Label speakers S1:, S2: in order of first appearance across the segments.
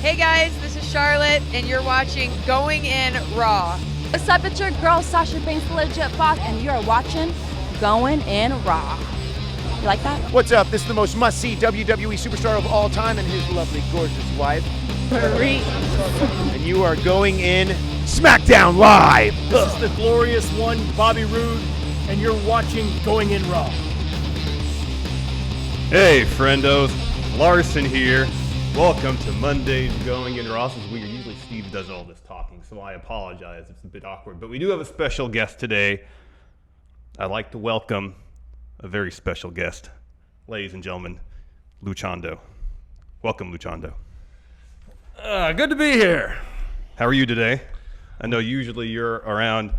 S1: Hey guys, this is Charlotte, and you're watching Going In Raw.
S2: What's up, it's your girl Sasha Banks, Legit Fox, and you're watching Going In Raw. You like that?
S3: What's up? This is the most must-see WWE superstar of all time and his lovely, gorgeous wife.
S2: Marie.
S3: And you are going in SmackDown Live.
S4: This is the glorious one, Bobby Roode, and you're watching Going In Raw.
S5: Hey, friendos. Larson here. Welcome to Monday's Going In Raw. This is weird. Usually Steve does all this talking, so I apologize. It's a bit awkward. But we do have a special guest today. I'd like to welcome a very special guest. Ladies and gentlemen, Luchando. Welcome, Luchando.
S4: Good to be here.
S5: How are you today? I know usually you're around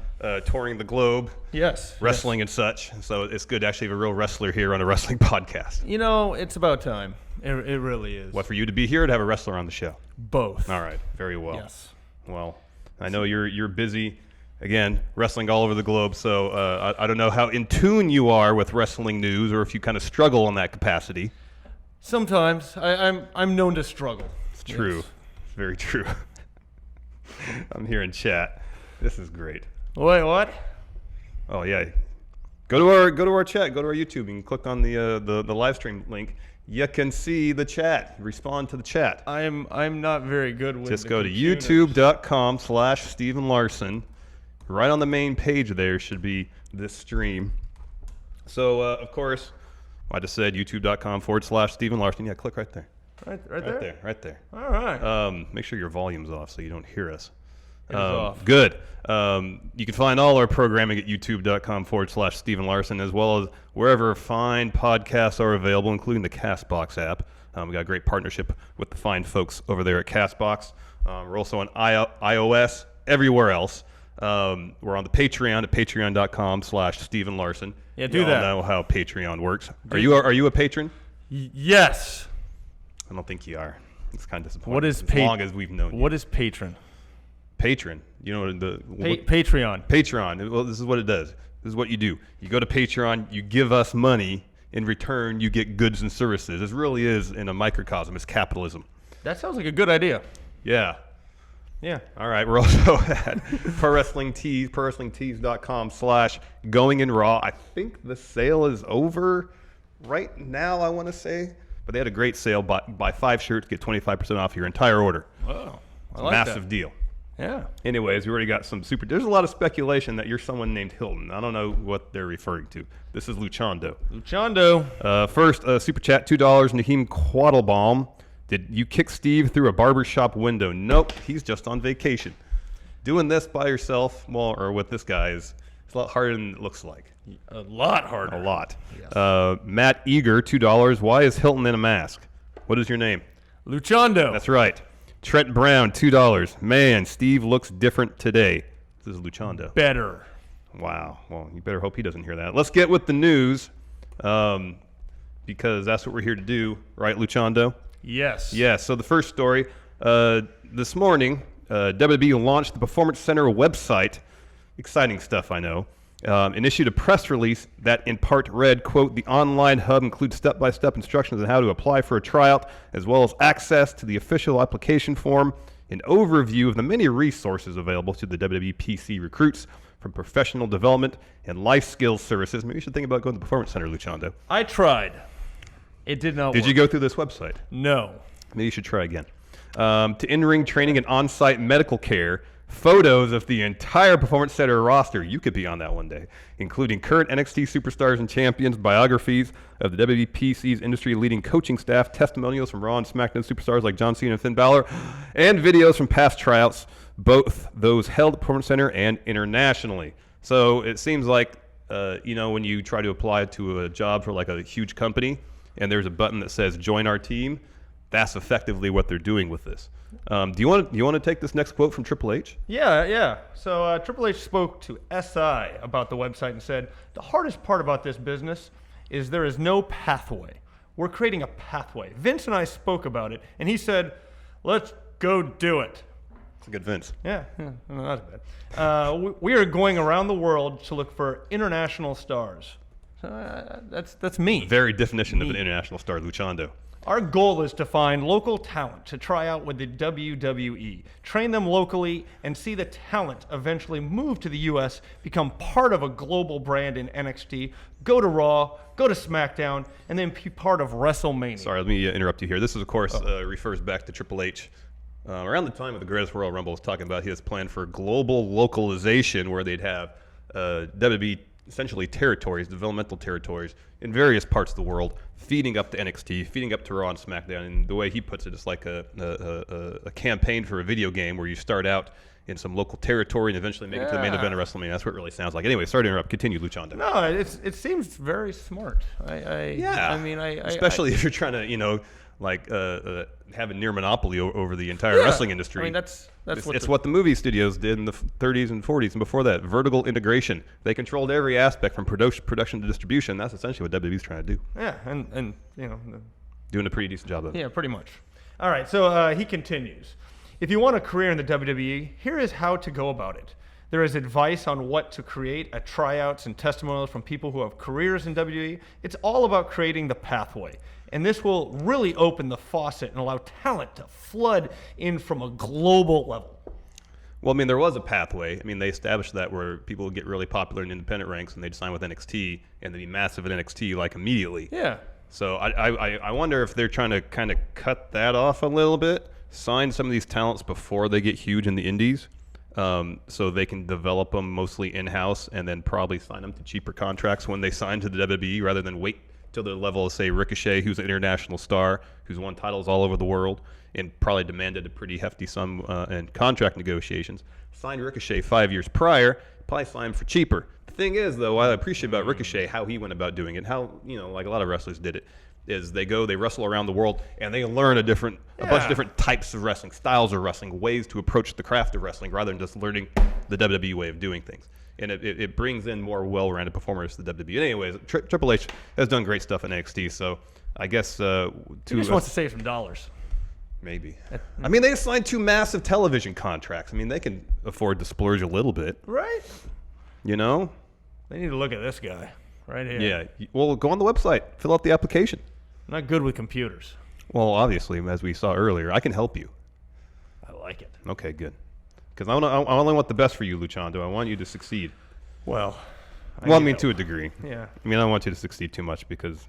S5: touring the globe,
S4: Yes.
S5: wrestling and such, so it's good to actually have a real wrestler here on a wrestling podcast.
S4: You know, it's about time. It really is.
S5: What, for you to be here or to have a wrestler on the show?
S4: Both.
S5: All right, very well.
S4: Yes.
S5: Well, I know you're busy, again, wrestling all over the globe, so I don't know how in tune you are with wrestling news or if you kind of struggle in that capacity.
S4: Sometimes I'm known to struggle.
S5: It's true.
S4: Yes.
S5: It's very true. I'm here in chat. This is great.
S4: Wait, what?
S5: Oh yeah. Go to our chat. Go to our YouTube. You can click on the live stream link. You can see the chat. Respond to the chat.
S4: I'm not very good with.
S5: Just
S4: the
S5: go to
S4: computers.
S5: youtube.com/Stephen Larson. Right on the main page there should be this stream. So, of course, I just said youtube.com/Stephen Larson. Yeah, click right there.
S4: Right there.
S5: Right there.
S4: All right.
S5: Make sure your volume's off so you don't hear us.
S4: It is off.
S5: Good. You can find all our programming at youtube.com/Stephen Larson, as well as wherever fine podcasts are available, including the CastBox app. We got a great partnership with the fine folks over there at CastBox. We're also on iOS, everywhere else. We're on the Patreon at patreon.com/Stephen Larson.
S4: Yeah, do
S5: you all
S4: that.
S5: know how Patreon works. Are you a patron?
S4: Yes.
S5: I don't think you are. It's kind of disappointing.
S4: What is
S5: as long as we've known you.
S4: What is patron?
S5: Patron? You know what
S4: Patreon.
S5: Patreon. Well, this is what it does. This is what you do. You go to Patreon, you give us money. In return, you get goods and services. This really is, in a microcosm, it's capitalism.
S4: That sounds like a good idea.
S5: Yeah.
S4: Yeah.
S5: All right. We're also at Pro Wrestling Tees, prowrestlingtees.com/Going In Raw. I think the sale is over right now, I want to say. But they had a great sale. Buy 5 shirts, get 25% off your entire order.
S4: Wow.
S5: It's a massive deal.
S4: Yeah.
S5: Anyways, we already got some super. There's a lot of speculation that you're someone named Hilton. I don't know what they're referring to. This is Luchando.
S4: Luchando.
S5: First, super chat, $2. Naheem Quattlebaum. Did you kick Steve through a barbershop window? Nope. He's just on vacation. Doing this by yourself, well, or with this guy, is it's a lot harder than it looks like.
S4: A lot harder.
S5: A lot.
S4: Yes.
S5: Matt Eager, $2. Why is Hilton in a mask? What is your name?
S4: Luchando.
S5: That's right. Trent Brown, $2. Man, Steve looks different today. This is Luchando.
S4: Better.
S5: Wow. Well, you better hope he doesn't hear that. Let's get with the news, because that's what we're here to do, right, Luchando?
S4: Yes.
S5: Yeah. So the first story, this morning, WWE launched the Performance Center website. Exciting stuff, I know. And issued a press release that in part read, quote, "The online hub includes step-by-step instructions on how to apply for a tryout, as well as access to the official application form, an overview of the many resources available to the WWE PC recruits from professional development and life skills services." Maybe you should think about going to the Performance Center, Luchando.
S4: I tried. It did not work.
S5: Did you go through this website?
S4: No.
S5: Maybe you should try again. To in-ring training and on-site medical care, photos of the entire Performance Center roster. You could be on that one day, including current NXT superstars and champions, biographies of the WWPC's industry-leading coaching staff, testimonials from Raw and SmackDown superstars like John Cena and Finn Balor, and videos from past tryouts, both those held at Performance Center and internationally. So it seems like, when you try to apply to a job for like a huge company, and there's a button that says "Join our team," that's effectively what they're doing with this. Do you want to take this next quote from Triple H?
S4: Yeah. So Triple H spoke to SI about the website and said, "The hardest part about this business is there is no pathway. We're creating a pathway." Vince and I spoke about it, and he said, "Let's go do it."
S5: It's a good Vince.
S4: Yeah, no, not bad. We are going around the world to look for international stars. So that's me.
S5: Very definition of an international star, Luchando.
S4: Our goal is to find local talent to try out with the WWE, train them locally, and see the talent eventually move to the U.S., become part of a global brand in NXT, go to Raw, go to SmackDown, and then be part of WrestleMania.
S5: Sorry, let me interrupt you here. This, of course, refers back to Triple H. Around the time of the Greatest Royal Rumble, was talking about his plan for global localization, where they'd have WWE essentially territories, developmental territories in various parts of the world, feeding up to NXT, feeding up to Raw and SmackDown. And the way he puts it, it's like a campaign for a video game where you start out in some local territory and eventually make it to the main event of WrestleMania. That's what it really sounds like. Anyway, sorry to interrupt. Continue, Luchando.
S4: No, it seems very smart.
S5: Especially if you're trying to, have a near monopoly over the entire wrestling industry.
S4: I mean, that's
S5: what the movie studios did in the 30s and 40s, and before that, vertical integration. They controlled every aspect from production to distribution. That's essentially what WWE's trying to do.
S4: Yeah, and
S5: doing a pretty decent job of it.
S4: Yeah, pretty much. All right, so he continues. If you want a career in the WWE, here is how to go about it. There is advice on what to create at tryouts and testimonials from people who have careers in WWE. It's all about creating the pathway. And this will really open the faucet and allow talent to flood in from a global level.
S5: Well, I mean, there was a pathway. I mean, they established that where people would get really popular in independent ranks and they'd sign with NXT and they'd be massive at NXT like immediately.
S4: Yeah.
S5: So I wonder if they're trying to kind of cut that off a little bit, sign some of these talents before they get huge in the indies, so they can develop them mostly in-house and then probably sign them to cheaper contracts when they sign to the WWE rather than wait till the level of, say, Ricochet, who's an international star, who's won titles all over the world and probably demanded a pretty hefty sum in contract negotiations. Signed Ricochet 5 years prior, probably signed him for cheaper. The thing is, though, what I appreciate about Ricochet, how he went about doing it, how, like a lot of wrestlers did it, is they wrestle around the world, and they learn a bunch of different types of wrestling, styles of wrestling, ways to approach the craft of wrestling, rather than just learning the WWE way of doing things. And it brings in more well-rounded performers to the WWE. Anyways, Triple H has done great stuff in NXT, so I guess
S4: he just wants to save some dollars.
S5: Maybe. I mean, they signed 2 massive television contracts. I mean, they can afford to splurge a little bit.
S4: Right.
S5: You know?
S4: They need to look at this guy right here.
S5: Yeah. Well, go on the website. Fill out the application.
S4: I'm not good with computers.
S5: Well, obviously, as we saw earlier, I can help you.
S4: I like it.
S5: Okay, good. Because I only want the best for you, Luchando. I want you to succeed.
S4: Well,
S5: I mean, to a degree.
S4: Yeah.
S5: I mean, I don't want you to succeed too much because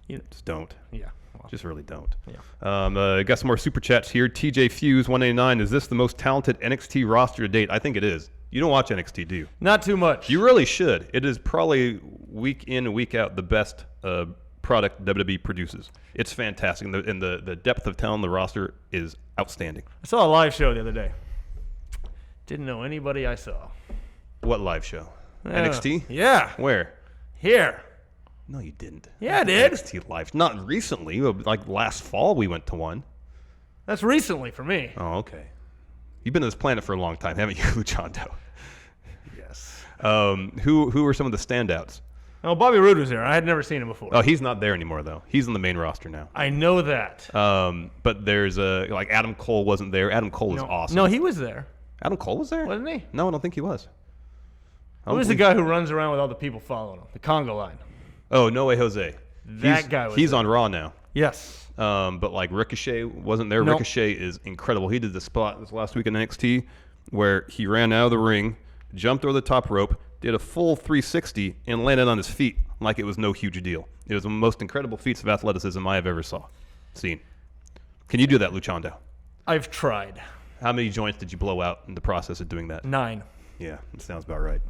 S5: just don't.
S4: Yeah. Well,
S5: just really don't.
S4: Yeah.
S5: Got some more super chats here. TJ Fuse 189. Is this the most talented NXT roster to date? I think it is. You don't watch NXT, do you?
S4: Not too much.
S5: You really should. It is probably week in and week out the best product WWE produces. It's fantastic. And the depth of talent in the roster is outstanding.
S4: I saw a live show the other day. Didn't know anybody I saw.
S5: What live show? NXT?
S4: Yeah.
S5: Where?
S4: Here.
S5: No, you didn't.
S4: Yeah, I did.
S5: NXT live. Not recently. Like last fall we went to one.
S4: That's recently for me.
S5: Oh, okay. You've been on this planet for a long time, haven't you, Luchando?
S4: Yes.
S5: Who were some of the standouts?
S4: Oh, Bobby Roode was there. I had never seen him before.
S5: Oh, he's not there anymore, though. He's on the main roster now.
S4: I know that.
S5: But there's like Adam Cole wasn't there. Adam Cole is awesome.
S4: No, he was there.
S5: Adam Cole was there?
S4: Wasn't he?
S5: No, I don't think he was.
S4: Who was the guy who runs around with all the people following him? The Congo line.
S5: Oh, No Way Jose.
S4: That guy was
S5: He's
S4: there.
S5: on Raw now.
S4: Yes.
S5: But like Ricochet wasn't there.
S4: Nope.
S5: Ricochet is incredible. He did the spot this last week in NXT where he ran out of the ring, jumped over the top rope, did a full 360, and landed on his feet like it was no huge deal. It was the most incredible feats of athleticism I have ever seen. Can you do that, Luchando?
S4: I've tried.
S5: How many joints did you blow out in the process of doing that?
S4: 9.
S5: Yeah, that sounds about right.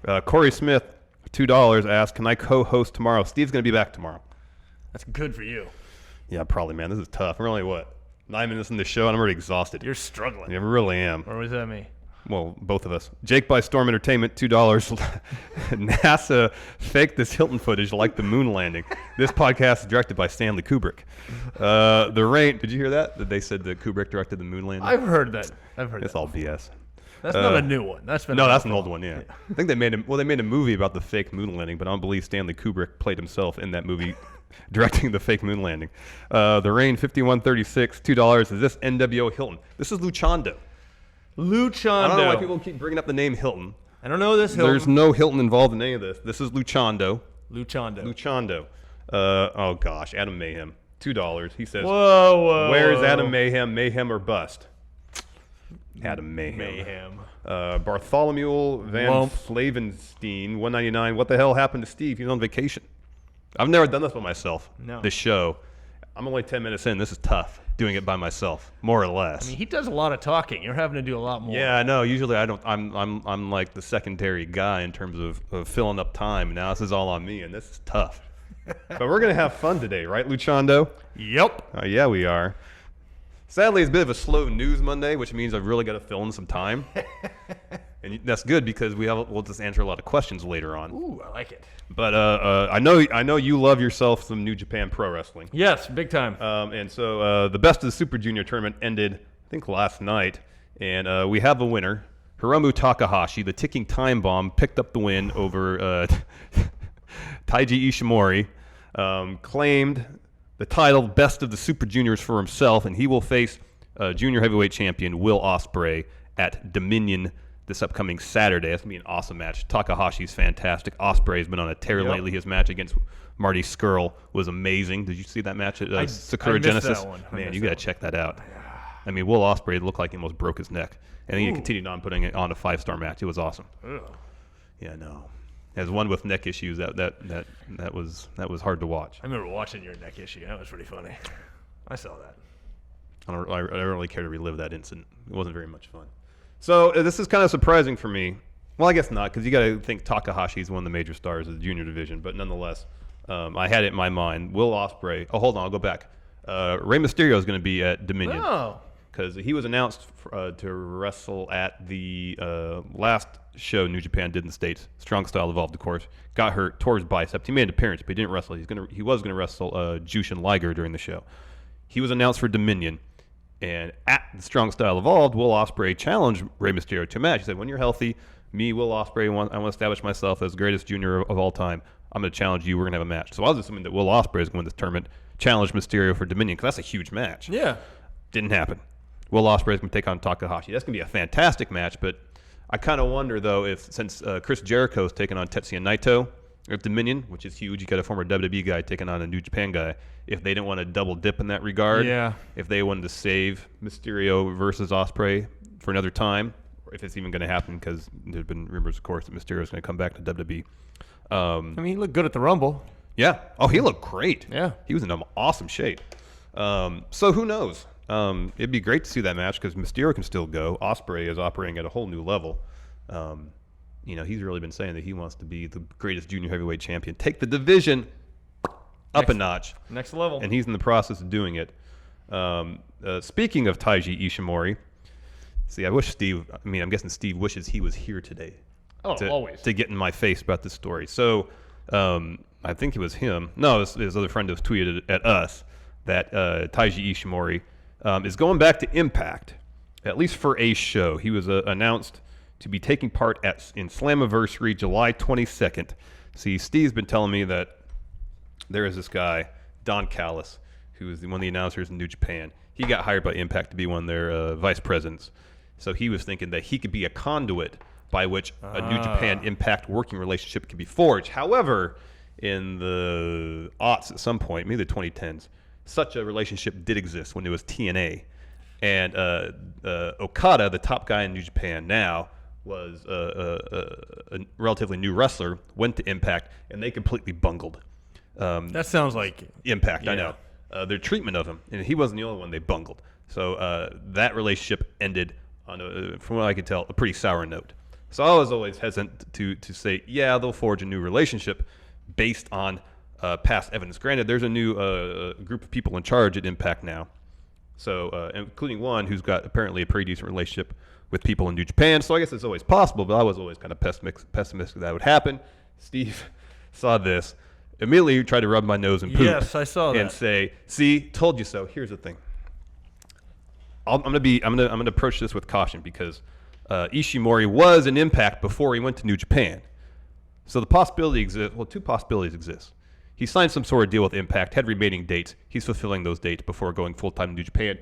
S4: Yeah.
S5: Corey Smith, $2, asked, can I co-host tomorrow? Steve's going to be back tomorrow.
S4: That's good for you.
S5: Yeah, probably, man. This is tough. We're only, 9 minutes in the show, and I'm already exhausted.
S4: You're struggling.
S5: I really am.
S4: Or was that me?
S5: Well, both of us. Jake by Storm Entertainment, $2. NASA faked this Hilton footage like the moon landing. This podcast is directed by Stanley Kubrick. The Rain, did you hear that? That they said that Kubrick directed the moon landing?
S4: I've heard that.
S5: It's all BS.
S4: That's not a new one. That's been
S5: that's an old one, yeah. I think they made a movie about the fake moon landing, but I don't believe Stanley Kubrick played himself in that movie directing the fake moon landing. The Rain, 5136, $2. Is this NWO Hilton? This is Luchando. I don't know why people keep bringing up the name Hilton.
S4: I don't know this Hilton.
S5: There's no Hilton involved in any of this. This is Luchando.
S4: Luchando.
S5: Oh, gosh. Adam Mayhem. $2. He says,
S4: Whoa.
S5: where's Adam Mayhem? Mayhem or bust? Adam Mayhem. Bartholomew Van
S4: Lump.
S5: Flavenstein, $1.99. What the hell happened to Steve? He's on vacation. I've never done this by myself.
S4: No.
S5: This show. I'm only 10 minutes in. This is tough. Doing it by myself, more or less.
S4: I mean, he does a lot of talking. You're having to do a lot more.
S5: Yeah, I know. Usually I don't. I'm like the secondary guy in terms of filling up time. Now this is all on me, and this is tough. But we're gonna have fun today, right, Luchando?
S4: Yep.
S5: Yeah, we are. Sadly, it's a bit of a slow news Monday, which means I've really got to fill in some time. And that's good because we'll just answer a lot of questions later on.
S4: Ooh, I like it.
S5: But I know you love yourself some New Japan Pro Wrestling.
S4: Yes, big time.
S5: And so the Best of the Super Junior tournament ended, I think, last night. And we have a winner. Hiromu Takahashi, the ticking time bomb, picked up the win over Taiji Ishimori, claimed the title Best of the Super Juniors for himself, and he will face junior heavyweight champion Will Ospreay at Dominion this upcoming Saturday. That's going to be an awesome match. Takahashi's fantastic. Ospreay's been on a tear lately. His match against Marty Scurll was amazing. Did you see that match at Sakura
S4: I missed
S5: Genesis?
S4: that one.
S5: Man, you got to check that out. I mean, Will Ospreay looked like he almost broke his neck. And he continued on putting it on a 5-star match. It was awesome.
S4: Ugh.
S5: Yeah, no. As one with neck issues, that was hard to watch.
S4: I remember watching your neck issue. That was pretty funny. I saw that.
S5: I don't really care to relive that incident. It wasn't very much fun. So this is kind of surprising for me. Well, I guess not, because you got to think Takahashi is one of the major stars of the junior division. But nonetheless, I had it in my mind. Will Ospreay. Oh, hold on, I'll go back. Rey Mysterio is going to be at Dominion.
S4: Oh.
S5: Because he was announced to wrestle at the last show New Japan did in the States. Strong Style Evolved, of course. Got hurt, tore his bicep. He made an appearance, but he didn't wrestle. He was going to wrestle Jushin Liger during the show. He was announced for Dominion. And at the Strong Style Evolved, Will Ospreay challenged Rey Mysterio to a match. He said, when you're healthy, me, Will Ospreay, I want to establish myself as the greatest junior of all time. I'm going to challenge you. We're going to have a match. So I was assuming that Will Ospreay is going to win this tournament, challenge Mysterio for Dominion, because that's a huge match.
S4: Yeah.
S5: Didn't happen. Will Ospreay is going to take on Takahashi. That's going to be a fantastic match, but I kind of wonder, though, if since Chris Jericho is taking on Tetsuya Naito at Dominion, which is huge, you got a former WWE guy taking on a New Japan guy, if they didn't want to double dip in that regard,
S4: Yeah.
S5: if they wanted to save Mysterio versus Ospreay for another time, or if it's even going to happen, because there's been rumors, of course, that Mysterio is going to come back to WWE.
S4: I mean, he looked good at the Rumble.
S5: Yeah. Oh, he looked great.
S4: Yeah.
S5: He was in awesome shape. So who knows? It'd be great to see that match because Mysterio can still go. Ospreay is operating at a whole new level. He's really been saying that he wants to be the greatest junior heavyweight champion. Take the division up a notch.
S4: Next level.
S5: And he's in the process of doing it. Speaking of Taiji Ishimori, I'm guessing Steve wishes he was here today.
S4: Oh, always.
S5: To get in my face about this story. So I think it was him. No, his other friend has tweeted at us that Taiji Ishimori is going back to Impact, at least for a show. He was announced to be taking part in Slammiversary July 22nd. See, Steve's been telling me that there is this guy, Don Callis, who is one of the announcers in New Japan. He got hired by Impact to be one of their vice presidents. So he was thinking that he could be a conduit by which a New Japan Impact working relationship could be forged. However, in the aughts at some point, maybe the 2010s, such a relationship did exist when it was TNA. And Okada, the top guy in New Japan now, was a relatively new wrestler, went to Impact, and they completely bungled.
S4: That sounds like
S5: Impact,
S4: yeah.
S5: I know. Their treatment of him, and he wasn't the only one they bungled. So that relationship ended on, from what I could tell, a pretty sour note. So I was always hesitant to say, yeah, they'll forge a new relationship based on past evidence. Granted, there's a new group of people in charge at Impact now, so including one who's got apparently a pretty decent relationship with people in New Japan. So I guess it's always possible, but I was always kind of pessimistic that would happen. Steve saw this, immediately tried to rub my nose and poop.
S4: Yes, I saw that.
S5: And say, "See, told you so." Here's the thing. I'm gonna approach this with caution because Ishimori was an Impact before he went to New Japan. So the possibility exists. Well, two possibilities exist. He signed some sort of deal with Impact, had remaining dates. He's fulfilling those dates before going full-time to New Japan.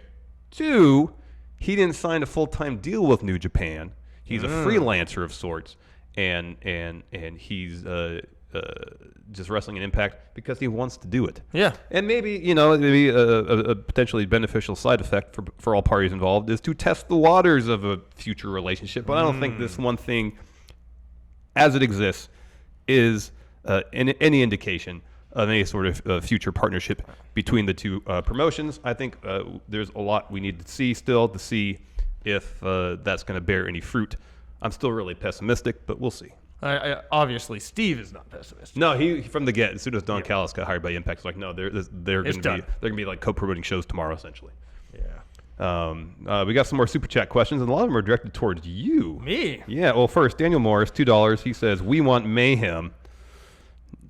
S5: Two, he didn't sign a full-time deal with New Japan. He's a freelancer of sorts, and he's just wrestling in Impact because he wants to do it.
S4: Yeah.
S5: And maybe a potentially beneficial side effect for all parties involved is to test the waters of a future relationship. But I don't think this one thing, as it exists, is any indication of any sort of future partnership between the two promotions. I think there's a lot we need to see still to see if that's going to bear any fruit. I'm still really pessimistic, but we'll see.
S4: Obviously, Steve is not pessimistic.
S5: No, he from the get. As soon as Don Callis got hired by Impact, it's like, no, they're going to be like co-promoting shows tomorrow, essentially.
S4: Yeah.
S5: We got some more super chat questions, and a lot of them are directed towards you.
S4: Me?
S5: Yeah. Well, first, Daniel Morris, $2. He says, "We want mayhem."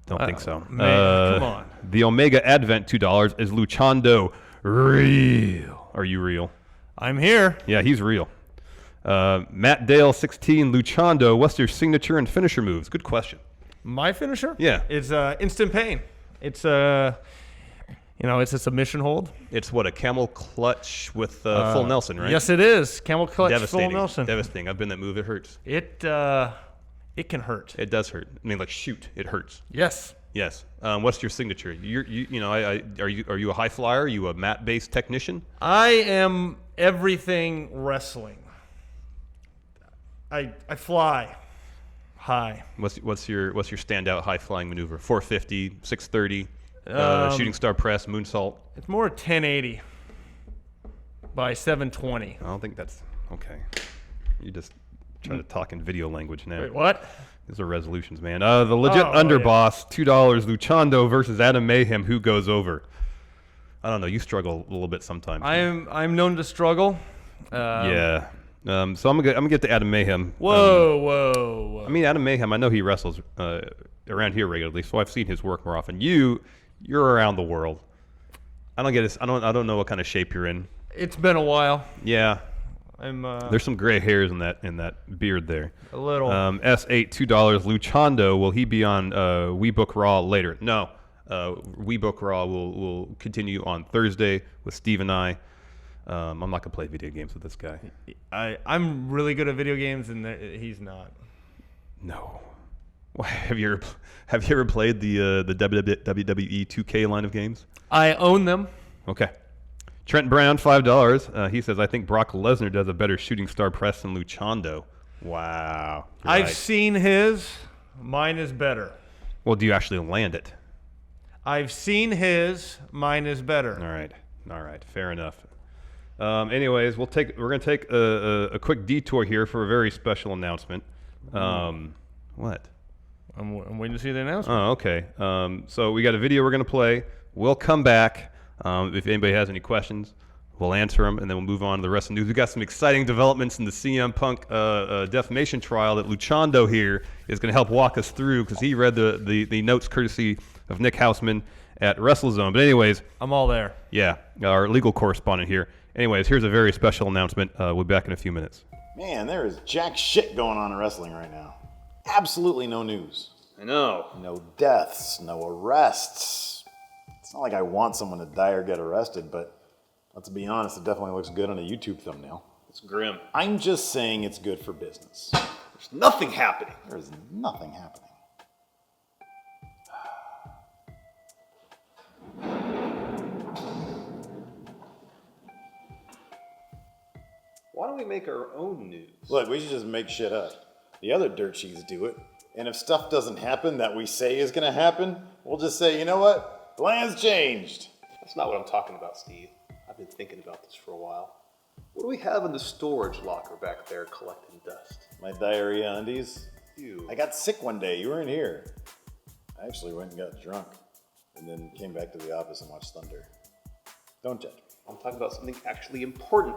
S5: Don't think so.
S4: Come on.
S5: The Omega Advent, $2. Is Luchando real? Are you real?
S4: I'm here.
S5: Yeah, he's real. Matt Dale, 16. Luchando, what's your signature and finisher moves? Good question.
S4: My finisher?
S5: Yeah.
S4: It's instant pain. It's it's a submission hold.
S5: It's what, a camel clutch with full Nelson, right?
S4: Yes, it is. Camel clutch,
S5: Devastating.
S4: full Nelson.
S5: Devastating. I've been that move. It hurts.
S4: It can hurt.
S5: It does hurt. I mean, like, shoot, it hurts.
S4: Yes.
S5: Yes. What's your signature? Are you a high flyer? Are you a mat-based technician?
S4: I am everything wrestling. I fly high.
S5: What's your standout high flying maneuver? 450, 630, shooting star press, moonsault.
S4: It's more 1080 by 720.
S5: I don't think that's okay. You just trying to talk in video language now.
S4: Wait, what?
S5: These are resolutions, man. The legit underboss, $2. Luchando versus Adam Mayhem. Who goes over? I don't know. You struggle a little bit sometimes.
S4: I'm known to struggle.
S5: Yeah. So I'm gonna get to Adam Mayhem.
S4: Whoa.
S5: I mean, Adam Mayhem. I know he wrestles around here regularly, so I've seen his work more often. You're around the world. I don't get this. I don't know what kind of shape you're in.
S4: It's been a while.
S5: Yeah. There's some gray hairs in that beard there.
S4: A little.
S5: S8, $2. Luchando, will he be on We Book Raw later? No. We Book Raw will continue on Thursday with Steve and I. I'm not gonna play video games with this guy.
S4: I'm really good at video games, and he's not.
S5: No. Have you ever played the WWE 2K line of games?
S4: I own them.
S5: Okay. Trent Brown, $5. He says, I think Brock Lesnar does a better shooting star press than Luchando. Wow.
S4: I've seen his. Mine is better.
S5: Well, do you actually land it?
S4: I've seen his. Mine is better.
S5: All right. Fair enough. Anyways, we're gonna take a quick detour here for a very special announcement. What?
S4: I'm waiting to see the announcement.
S5: Oh, okay. So we got a video we're gonna play. We'll come back. If anybody has any questions, we'll answer them, and then we'll move on to the rest of the news. We've got some exciting developments in the CM Punk defamation trial that Luchando here is going to help walk us through, because he read the notes courtesy of Nick Hausman at WrestleZone. But anyways,
S4: I'm all there.
S5: Yeah, our legal correspondent here. Anyways, here's a very special announcement. We'll be back in a few minutes.
S6: Man, there is jack shit going on in wrestling right now. Absolutely no news.
S5: I know.
S6: No deaths, no arrests. It's not like I want someone to die or get arrested, but let's be honest, it definitely looks good on a YouTube thumbnail.
S5: It's grim.
S6: I'm just saying it's good for business.
S5: There's nothing happening.
S6: There's nothing happening.
S5: Why don't we make our own news?
S6: Look, we should just make shit up. The other dirt sheets do it. And if stuff doesn't happen that we say is going to happen, we'll just say, you know what? Plans changed.
S7: That's not what I'm talking about, Steve. I've been thinking about this for a while. What do we have in the storage locker back there collecting dust?
S6: My diarrhea undies.
S7: Ew.
S6: I got sick one day. You weren't here. I actually went and got drunk and then came back to the office and watched Thunder. Don't judge me.
S7: I'm talking about something actually important.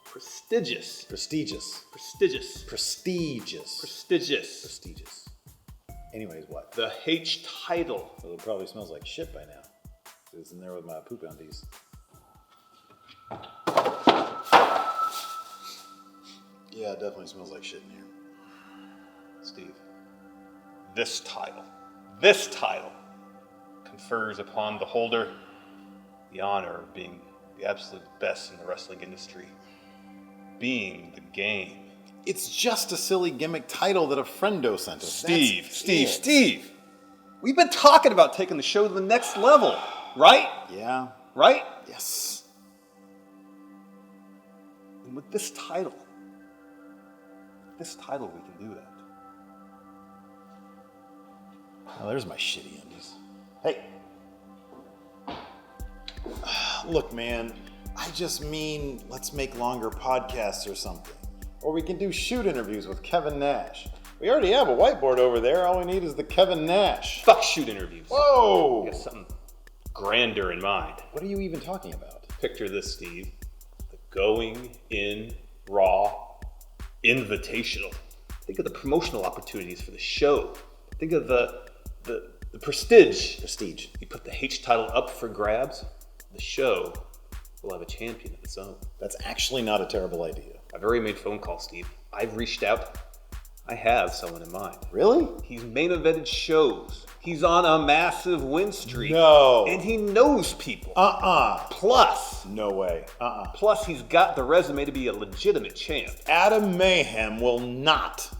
S7: Prestigious.
S6: Prestigious.
S7: Prestigious.
S6: Prestigious.
S7: Prestigious.
S6: Prestigious. Anyways, what?
S7: The H title.
S6: Well, it probably smells like shit by now. It's in there with my poop undies. Yeah, it definitely smells like shit in here.
S7: Steve, this title confers upon the holder the honor of being the absolute best in the wrestling industry, being the game.
S6: It's just a silly gimmick title that a friendo sent us.
S7: Steve. We've been talking about taking the show to the next level, right?
S6: Yeah.
S7: Right?
S6: Yes.
S7: And with this title, we can do that.
S6: Oh, there's my shitty undies. Hey. Look, man, I just mean let's make longer podcasts or something. Or we can do shoot interviews with Kevin Nash. We already have a whiteboard over there. All we need is the Kevin Nash.
S7: Fuck shoot interviews.
S6: Whoa!
S7: I got something grander in mind.
S6: What are you even talking about?
S7: Picture this, Steve. The Going In Raw Invitational. Think of the promotional opportunities for the show. Think of the prestige.
S6: Prestige.
S7: You put the H title up for grabs, the show will have a champion of its own.
S6: That's actually not a terrible idea.
S7: I've already made phone calls, Steve. I've reached out. I have someone in mind.
S6: Really?
S7: He's main evented shows. He's on a massive win streak.
S6: No.
S7: And he knows people. Plus.
S6: No way.
S7: Plus, he's got the resume to be a legitimate champ.
S6: Adam Mayhem will not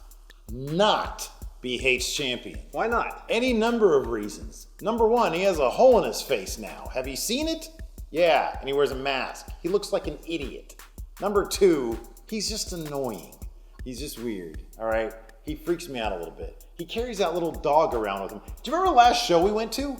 S6: be Hate's champion.
S7: Why not?
S6: Any number of reasons. Number one, he has a hole in his face now. Have you seen it? Yeah, and he wears a mask. He looks like an idiot. Number two, he's just annoying. He's just weird, all right? He freaks me out a little bit. He carries that little dog around with him. Do you remember the last show we went to?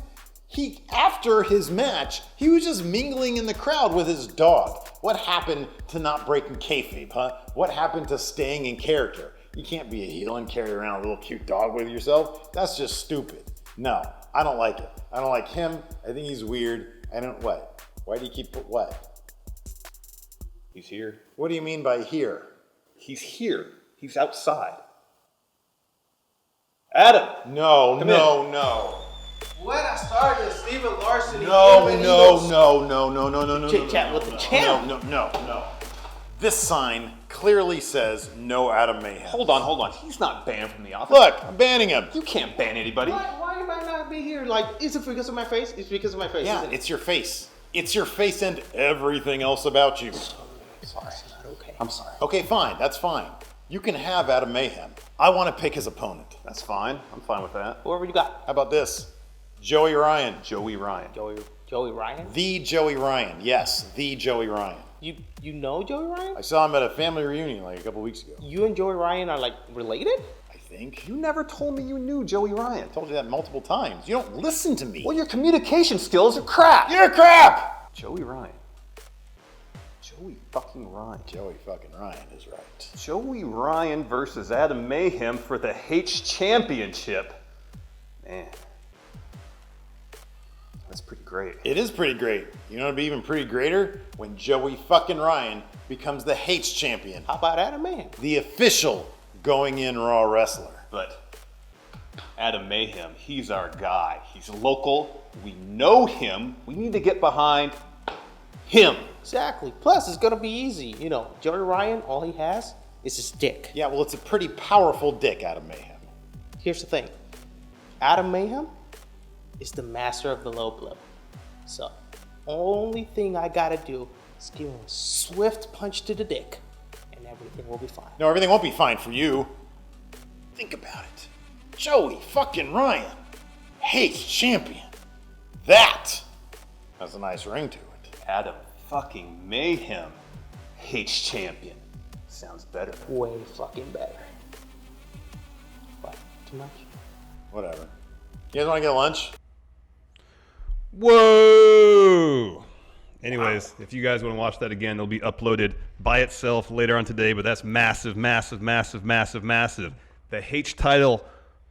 S6: After his match, he was just mingling in the crowd with his dog. What happened to not breaking kayfabe, huh? What happened to staying in character? You can't be a heel and carry around a little cute dog with yourself. That's just stupid. No, I don't like it. I don't like him. I think he's weird. What? Why do you keep what?
S7: He's here.
S6: What do you mean by here?
S7: He's here. He's outside. Adam!
S6: No.
S8: When I started, Steven Larson.
S6: No.
S8: Chit chat with the champ.
S6: No. This sign clearly says no Adam Mayhem.
S7: Hold on. He's not banned from the office.
S6: Look, I'm banning him.
S7: You can't ban anybody.
S8: Why might not be here? Like, is it because of my face? It's because of my face.
S6: Yeah,
S8: isn't it?
S6: it's your face. It's your face and everything else about you.
S8: Sorry. Okay.
S7: I'm sorry.
S6: Okay, fine. That's fine. You can have Adam Mayhem. I want to pick his opponent.
S7: That's fine. I'm fine with that.
S8: Whoever you got.
S6: How about this? Joey Ryan.
S7: Joey Ryan.
S8: Joey Ryan.
S6: The Joey Ryan. Yes, the Joey Ryan.
S8: You know Joey Ryan?
S6: I saw him at a family reunion like a couple weeks ago.
S8: You and Joey Ryan are like related?
S6: I think.
S7: You never told me you knew Joey Ryan.
S6: I told you that multiple times. You don't listen to me.
S7: Well, your communication skills are crap.
S6: You're crap!
S7: Joey Ryan. Joey fucking Ryan.
S6: Joey fucking Ryan is right.
S7: Joey Ryan versus Adam Mayhem for the H Championship. Man. That's pretty great.
S6: It is pretty great. You know what'd be even pretty greater? When Joey fucking Ryan becomes the H champion.
S8: How about Adam Mayhem?
S6: The official Going In Raw wrestler.
S7: But Adam Mayhem, he's our guy. He's local. We know him. We need to get behind him.
S8: Exactly. Plus, it's gonna be easy. You know, Joey Ryan, all he has is his dick.
S6: Yeah, well, it's a pretty powerful dick, Adam Mayhem.
S8: Here's the thing. Adam Mayhem is the master of the low blow. So, only thing I gotta do is give him a swift punch to the dick, and everything will be fine.
S6: No, everything won't be fine for you. Think about it. Joey fucking Ryan, Hate's champion. That has a nice ring to it.
S7: Adam fucking Mayhem, H champion. Sounds better.
S8: Way fucking better. What? Too much?
S6: Whatever. You guys want to get lunch?
S5: Whoa! Anyways, if you guys want to watch that again, it'll be uploaded by itself later on today, but that's massive. The H title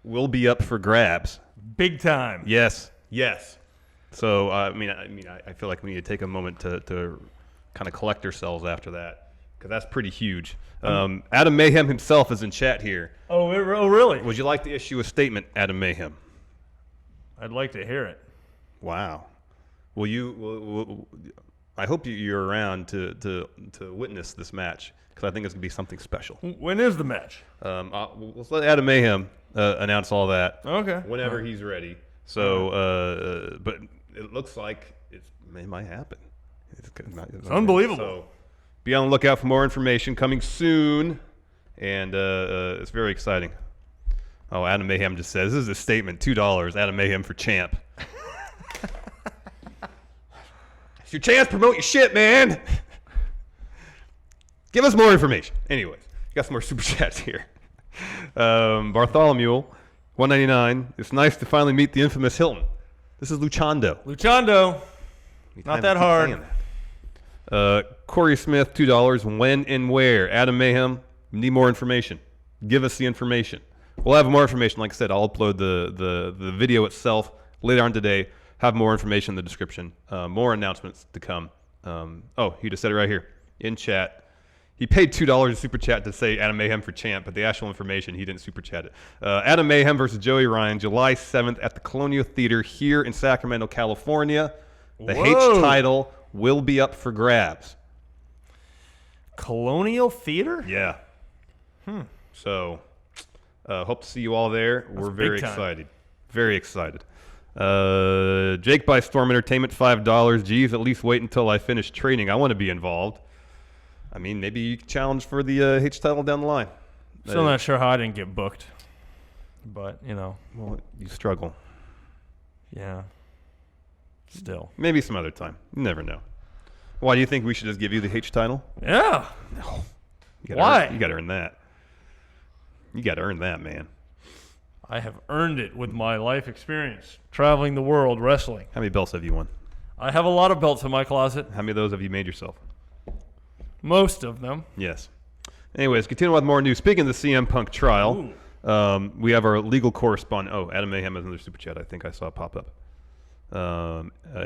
S5: will be up for grabs.
S4: Big time.
S5: Yes. So, I feel like we need to take a moment to kind of collect ourselves after that, because that's pretty huge. Adam Mayhem himself is in chat here.
S4: Oh, really?
S5: Would you like to issue a statement, Adam Mayhem?
S4: I'd like to hear it.
S5: Wow. Will you? I hope you're around to witness this match, because I think it's gonna be something special.
S4: When is the match?
S5: Let's let Adam Mayhem announce all that.
S4: Okay.
S5: Whenever he's ready. So, but it looks like it might happen. It's
S4: unbelievable.
S5: So, be on the lookout for more information coming soon, and it's very exciting. Oh, Adam Mayhem just says, this is a statement, $2, Adam Mayhem for champ. It's your chance to promote your shit, man. Give us more information. Anyways, got some more super chats here. Bartholomew, $1.99. It's nice to finally meet the infamous Hilton. This is Luchando.
S4: Luchando. Not that hard.
S5: Corey Smith, $2. When and where? Adam Mayhem, need more information. Give us the information. We'll have more information. Like I said, I'll upload the video itself later on today. Have more information in the description. More announcements to come. Oh, he just said it right here in chat. He paid $2 super chat to say Adam Mayhem for champ, but the actual information, he didn't super chat it. Adam Mayhem versus Joey Ryan, July 7th at the Colonial Theater here in Sacramento, California. The H title will be up for grabs.
S4: Colonial Theater?
S5: Yeah. So, hope to see you all there. We're very excited. Very excited. Jake by Storm Entertainment, $5. Geez, at least wait until I finish training. I want to be involved. I mean, maybe you can challenge for the H title down the line.
S4: Still not sure how I didn't get booked. But, you know.
S5: Well, you struggle.
S4: Yeah. Still.
S5: Maybe some other time. You never know. Why do you think we should just give you the H title?
S4: Yeah.
S5: No.
S4: Why?
S5: You got to earn that. You got to earn that, man.
S4: I have earned it with my life experience, traveling the world, wrestling.
S5: How many belts have you won?
S4: I have a lot of belts in my closet.
S5: How many of those have you made yourself?
S4: Most of them.
S5: Yes. Anyways, continuing with more news. Speaking of the CM Punk trial, we have our legal correspondent. Oh, Adam Mayhem has another super chat. I think I saw it pop up.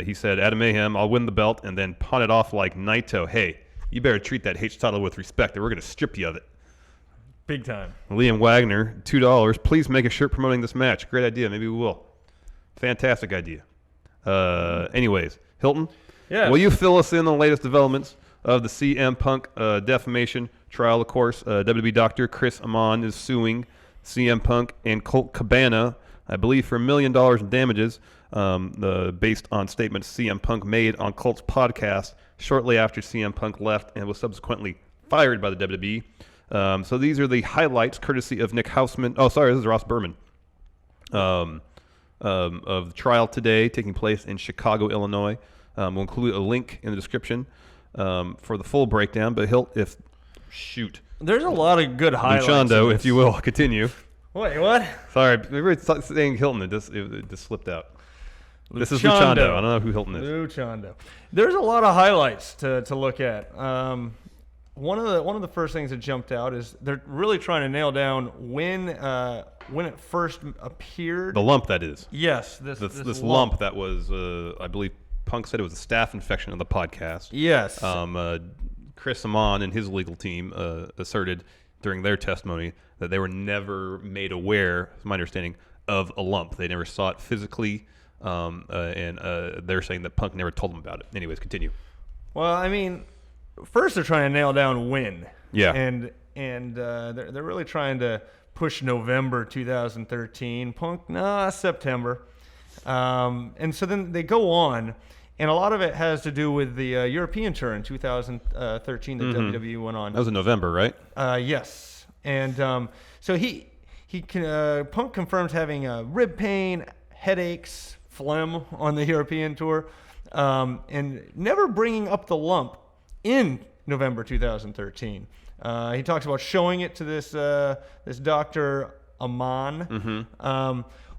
S5: He said, Adam Mayhem, I'll win the belt and then pawn it off like Naito. Hey, you better treat that H title with respect or we're going to strip you of it.
S4: Big time.
S5: Liam Wagner, $2. Please make a shirt promoting this match. Great idea. Maybe we will. Fantastic idea. Anyways, Hilton, will you fill us in on the latest developments of the CM Punk defamation trial? Of course, WWE doctor Chris Amon is suing CM Punk and Colt Cabana, I believe, for $1 million in damages based on statements CM Punk made on Colt's podcast shortly after CM Punk left and was subsequently fired by the WWE. So these are the highlights, courtesy of Nick Houseman. Oh, sorry, this is Ross Berman. Of the trial today taking place in Chicago, Illinois. We'll include a link in the description for the full breakdown. But
S4: there's a lot of good highlights.
S5: Luchando, if you will, continue.
S4: Wait, what?
S5: Sorry, we were saying Hilton. It just slipped out. This is Luchando. I don't know who Hilton is.
S4: Luchando. There's a lot of highlights to look at. One of the first things that jumped out is they're really trying to nail down when it first appeared.
S5: The lump, that is.
S4: Yes,
S5: this lump that was, I believe, Punk said it was a staph infection on the podcast.
S4: Yes.
S5: Chris Amon and his legal team asserted during their testimony that they were never made aware, from my understanding, of a lump. They never saw it physically, and they're saying that Punk never told them about it. Anyways, continue.
S4: Well, I mean, first they're trying to nail down when.
S5: Yeah.
S4: And they're really trying to push November 2013. Punk, September. And so then they go on, and a lot of it has to do with the European tour in 2013 that WWE went on.
S5: That was in November, right?
S4: Yes. And so Punk confirms having rib pain, headaches, phlegm on the European tour, and never bringing up the lump in November 2013. He talks about showing it to this Dr. Amon.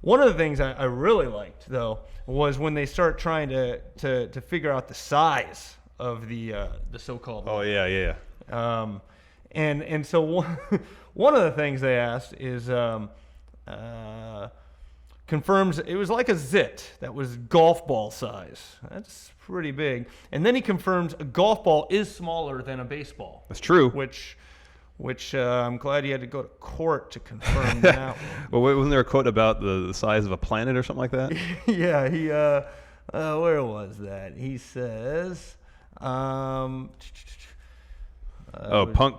S4: One of the things I really liked, though, was when they start trying to figure out the size of the so-called lump.
S5: Oh, yeah.
S4: And so one of the things they asked is confirms it was like a zit that was golf ball size. That's pretty big. And then he confirms a golf ball is smaller than a baseball.
S5: That's true.
S4: Which I'm glad he had to go to court to confirm that one.
S5: Well, wasn't there a quote about the size of a planet or something like that?
S4: Yeah, he where was that? He says
S5: Punk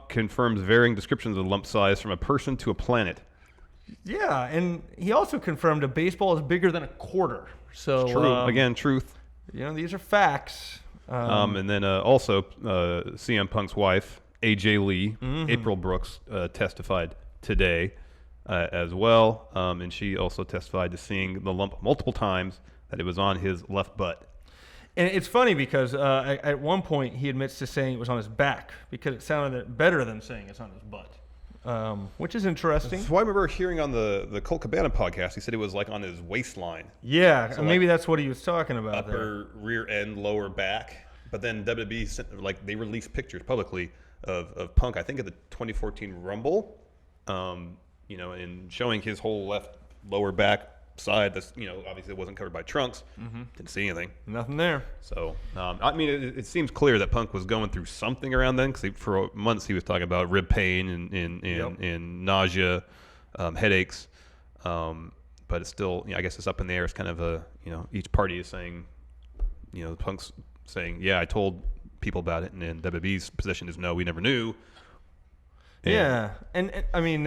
S5: confirms varying descriptions of lump size from a person to a planet.
S4: Yeah, and he also confirmed a baseball is bigger than a quarter. So
S5: true. Again, truth.
S4: These are facts.
S5: And then also CM Punk's wife, AJ Lee, April Brooks, testified today. as well. And she also testified to seeing the lump multiple times, that it was on his left butt.
S4: And it's funny because at one point he admits to saying it was on his back because it sounded better than saying it's on his butt, which is interesting.
S5: So I remember hearing on the Colt Cabana podcast, he said it was like on his waistline.
S4: Yeah,
S5: So
S4: maybe
S5: like
S4: that's what he was talking about.
S5: upper, rear end, lower back. But then WWE sent, like, they released pictures publicly of Punk, I think at the 2014 Rumble, you know, and showing his whole left lower back side. That's, you know, obviously it wasn't covered by trunks. Didn't see anything.
S4: Nothing there.
S5: So, I mean, it seems clear that Punk was going through something around then, because for months he was talking about rib pain and nausea, headaches. But it's still, you know, I guess it's up in the air. It's kind of a, you know, each party is saying, you know, Punk's saying, yeah, I told people about it, and then WWE's position is, no, we never knew.
S4: Yeah, and I mean,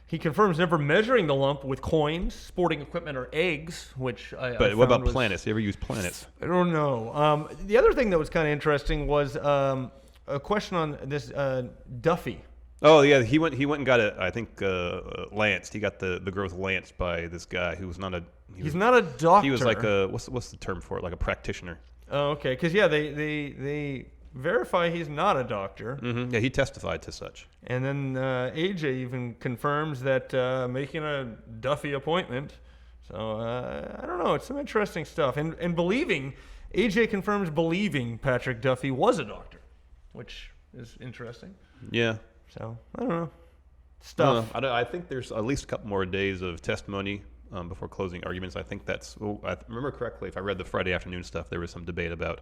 S4: he confirms never measuring the lump with coins, sporting equipment, or eggs, which I
S5: But what about
S4: found
S5: planets? You ever use planets?
S4: I don't know. The other thing that was kind of interesting was a question on this Duffy.
S5: Oh yeah, he went and got it. I think lanced. He got the growth lanced by this guy who was not a.
S4: He's not a doctor.
S5: He was like a what's the term for it? Like a practitioner.
S4: Oh, okay. Because yeah, they verify he's not a doctor.
S5: Yeah, he testified to such.
S4: And then AJ even confirms that making a Duffy appointment. So I don't know. It's some interesting stuff. And believing, AJ confirms believing Patrick Duffy was a doctor, which is interesting.
S5: Yeah.
S4: So I don't know. Stuff.
S5: I think there's at least a couple more days of testimony before closing arguments. I think that's. I remember correctly, if I read the Friday afternoon stuff, there was some debate about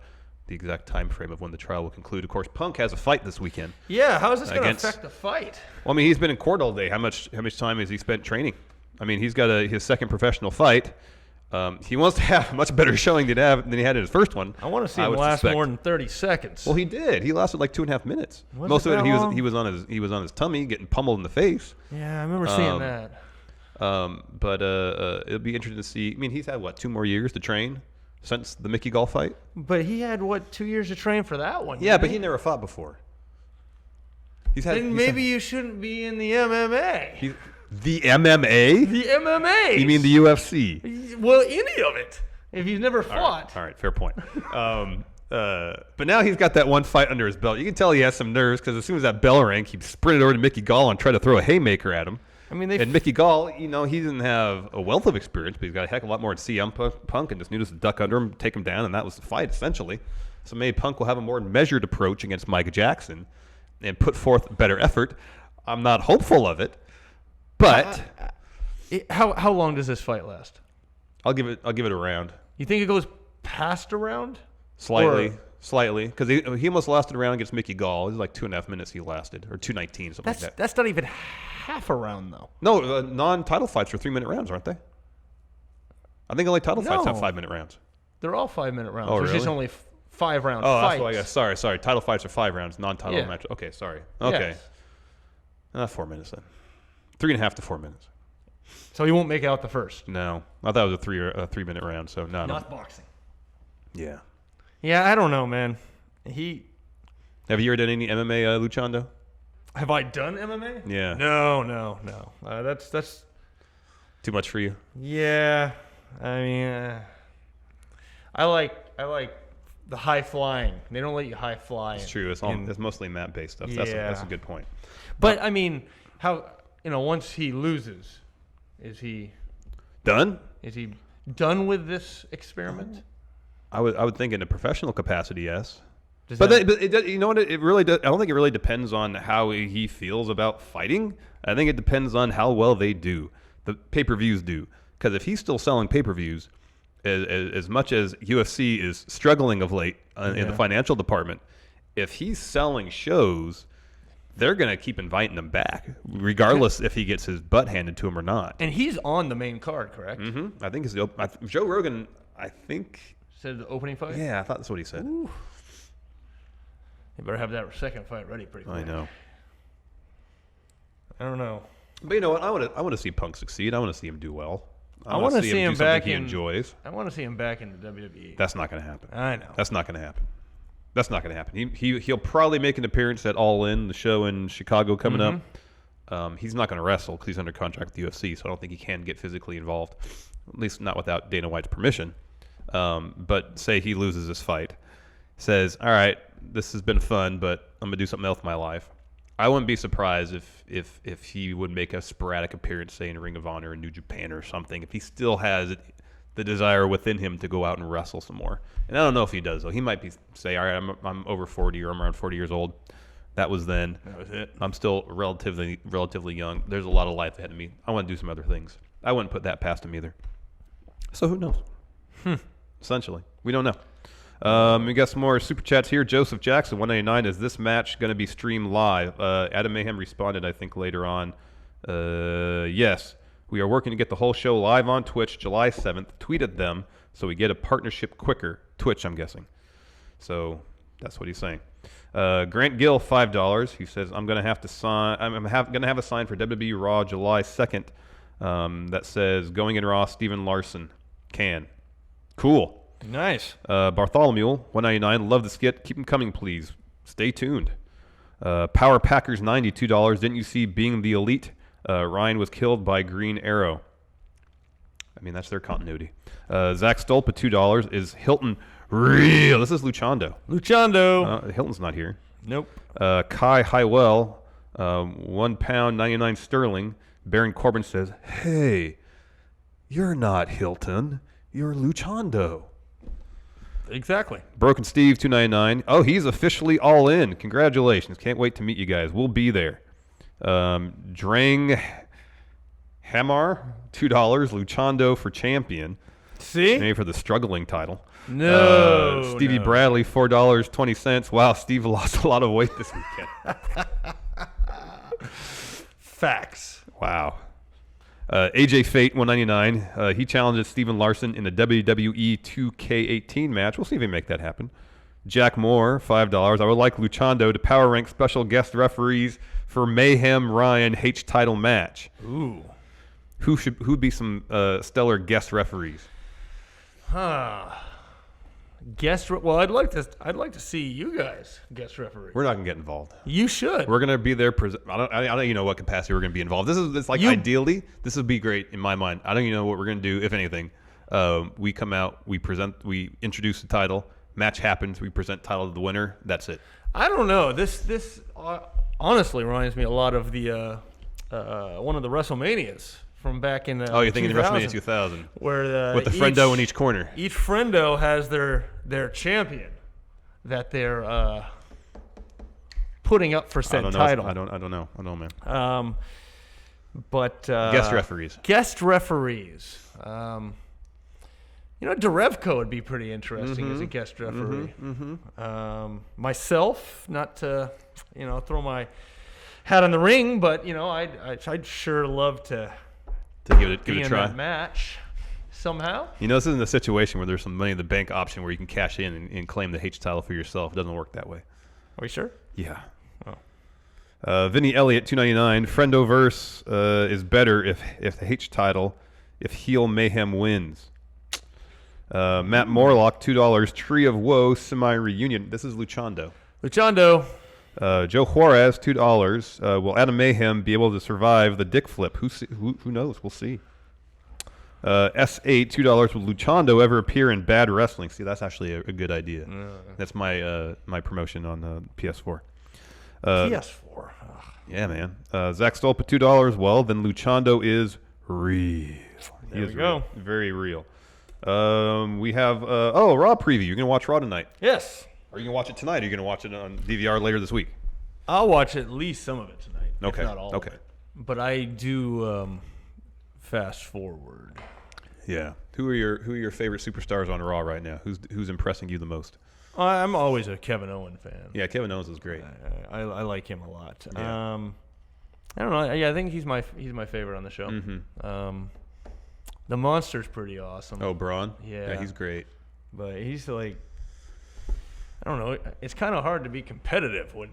S5: the exact time frame of when the trial will conclude. Of course, Punk has a fight this weekend.
S4: Yeah, how is this going to affect the fight?
S5: Well, I mean, he's been in court all day. How much time has he spent training? I mean, he's got his second professional fight. He wants to have a much better showing than he had in his first one.
S4: I want to see him last more than 30 seconds.
S5: Well, he did. He lasted like 2.5 minutes.
S4: Most of it,
S5: he was on his tummy, getting pummeled in the face.
S4: Yeah, I remember seeing that.
S5: But it'll be interesting to see. I mean, he's had 2 more years to train since the Mickey Gall fight.
S4: But he had 2 years to train for that one.
S5: Yeah, but he never fought before.
S4: Then maybe you shouldn't be in the MMA.
S5: The MMA?
S4: The MMA.
S5: You mean the UFC?
S4: Well, any of it. If he's never fought.
S5: All right, fair point. But now he's got that one fight under his belt. You can tell he has some nerves because as soon as that bell rang, he sprinted over to Mickey Gall and tried to throw a haymaker at him.
S4: I mean,
S5: and Mickey Gall, you know, he didn't have a wealth of experience, but he's got a heck of a lot more to CM Punk and just knew just to duck under him, take him down, and that was the fight, essentially. So maybe Punk will have a more measured approach against Mike Jackson and put forth better effort. I'm not hopeful of it, but
S4: how long does this fight last?
S5: I'll give it a round.
S4: You think it goes past a round?
S5: Slightly, because he almost lasted a round against Mickey Gall. It was like 2.5 minutes he lasted, or 2:19, something like that.
S4: That's not even half a round, though.
S5: No, non-title fights are 3-minute rounds, aren't they? I think only title fights have 5-minute rounds.
S4: They're all 5-minute rounds.
S5: Oh,
S4: There's
S5: really?
S4: just only 5-round
S5: fights.
S4: fights.
S5: That's what I guess. Sorry. Title fights are 5 rounds. Non-title matches. Okay, sorry. Okay.
S4: Yes.
S5: 4 minutes then. 3.5 to 4 minutes.
S4: So he won't make out the first.
S5: No, I thought it was a 3-minute round. So no.
S4: Not boxing.
S5: Yeah.
S4: Yeah, I don't know, man.
S5: Have you ever done any MMA, Luchando?
S4: Have I done MMA?
S5: Yeah.
S4: No. That's
S5: too much for you.
S4: Yeah, I mean, I like the high flying. They don't let you high fly.
S5: It's true. It's mostly mat-based stuff.
S4: Yeah.
S5: That's a good point.
S4: But I mean, once he loses, is he
S5: done?
S4: Is he done with this experiment?
S5: I would think in a professional capacity, yes. You know what? It really. I don't think it really depends on how he feels about fighting. I think it depends on how well they do. The pay-per-views do, because if he's still selling pay-per-views, as much as UFC is struggling of late in the financial department, if he's selling shows, they're gonna keep inviting him back, regardless if he gets his butt handed to him or not.
S4: And he's on the main card, correct?
S5: Mm-hmm. I think Joe Rogan. I think
S4: said the opening fight.
S5: Yeah, I thought that's what he said.
S4: Ooh. You better have that second fight ready pretty quick.
S5: I know.
S4: I don't know.
S5: But you know what? I want to see Punk succeed. I want to see him do well.
S4: I want to see him back
S5: he enjoys.
S4: I want to see him back in the WWE.
S5: That's not going to happen.
S4: I know.
S5: That's not going to happen. He'll probably make an appearance at All In, the show in Chicago coming up. He's not going to wrestle because he's under contract with the UFC, so I don't think he can get physically involved, at least not without Dana White's permission. But say he loses this fight, says, all right, this has been fun, but I'm going to do something else with my life. I wouldn't be surprised if he would make a sporadic appearance, say, in Ring of Honor or New Japan or something, if he still has the desire within him to go out and wrestle some more. And I don't know if he does, though. He might say, all right, I'm over 40 or I'm around 40 years old. That was then.
S4: That was it.
S5: I'm still relatively young. There's a lot of life ahead of me. I want to do some other things. I wouldn't put that past him either. So who knows? Essentially. We don't know. We got some more super chats here. Joseph Jackson, 199. Is this match going to be streamed live? Adam Mayhem responded, I think, later on. Yes. We are working to get the whole show live on Twitch July 7th. Tweeted them so we get a partnership quicker. Twitch, I'm guessing. So that's what he's saying. Grant Gill, $5. He says, I'm going to have to sign. I'm going to have a sign for WWE Raw July 2nd that says, going in Raw, Steven Larson. Can. Cool.
S4: Nice.
S5: Bartholomew, 199. Love the skit. Keep them coming, please. Stay tuned. Power Packers, $92. Didn't you see Being the Elite? Ryan was killed by Green Arrow. I mean, that's their continuity. Zach Stolpa, $2. Is Hilton real? This is Luchando. Hilton's not here.
S4: Nope.
S5: Kai Highwell, £1, 99 sterling. Baron Corbin says, hey, you're not Hilton. You're Luchando.
S4: Exactly.
S5: Broken Steve, $2.99. Oh, he's officially all in. Congratulations. Can't wait to meet you guys. We'll be there. Drang Hamar, $2. Luchando for champion.
S4: See?
S5: Maybe for the struggling title.
S4: No.
S5: Stevie Bradley, $4.20. Wow, Steve lost a lot of weight this weekend.
S4: Facts.
S5: Wow. AJ Fate, $199. He challenges Steven Larson in a WWE 2K18 match. We'll see if he make that happen. Jack Moore, $5. I would like Luchando to power rank special guest referees for Mayhem Ryan H title match.
S4: Ooh.
S5: Who'd be some stellar guest referees?
S4: Well, I'd like to see you guys guest referee.
S5: We're not gonna get involved.
S4: You should.
S5: We're gonna be there. I don't even know what capacity we're gonna be involved. Ideally, this would be great in my mind. I don't even know what we're gonna do, if anything. We come out, we introduce the title, match happens, we present title to the winner. That's it.
S4: I don't know. This honestly reminds me a lot of the one of the WrestleManias from back in
S5: you're thinking of WrestleMania 2000,
S4: where
S5: with the friendo in each corner.
S4: Each friendo has their champion that they're putting up for said title.
S5: I don't know, man.
S4: But
S5: guest referees.
S4: Derevko would be pretty interesting as a guest referee. Myself, not to throw my hat in the ring, but I'd sure love to
S5: give it
S4: be
S5: a
S4: in
S5: try.
S4: that match somehow.
S5: This isn't a situation where there's some money in the bank option where you can cash in and claim the H title for yourself. It doesn't work that way.
S4: Are you sure?
S5: Yeah.
S4: Oh.
S5: Vinny Elliott, $2.99. Friendoverse is better if the H title, if heel Mayhem wins. Matt Morlock, $2. Tree of Woe semi-reunion. This is Luchando. Joe Juarez, $2. Will Adam Mayhem be able to survive the dick flip? Who knows? We'll see. S8, $2. Will Luchando ever appear in Bad Wrestling? See, that's actually a good idea. That's my promotion on PS4.
S4: PS4.
S5: Yeah, man. Zach Stolpa, $2. Well, then Luchando is real.
S4: There we go.
S5: Real. Very real. We have Raw preview. You're gonna watch Raw tonight.
S4: Yes.
S5: Are you gonna watch it tonight? Or are you gonna watch it on DVR later this week?
S4: I'll watch at least some of it tonight.
S5: Okay.
S4: If not all of it. But I do fast forward.
S5: Yeah. Who are your favorite superstars on Raw right now? Who's impressing you the most?
S4: I'm always a Kevin Owens fan.
S5: Yeah, Kevin Owens is great.
S4: I like him a lot.
S5: Yeah.
S4: I don't know. Yeah, I think he's my favorite on the show. The Monster's pretty awesome.
S5: Oh, Braun?
S4: Yeah.
S5: He's great.
S4: But he's like, I don't know. It's kind of hard to be competitive when.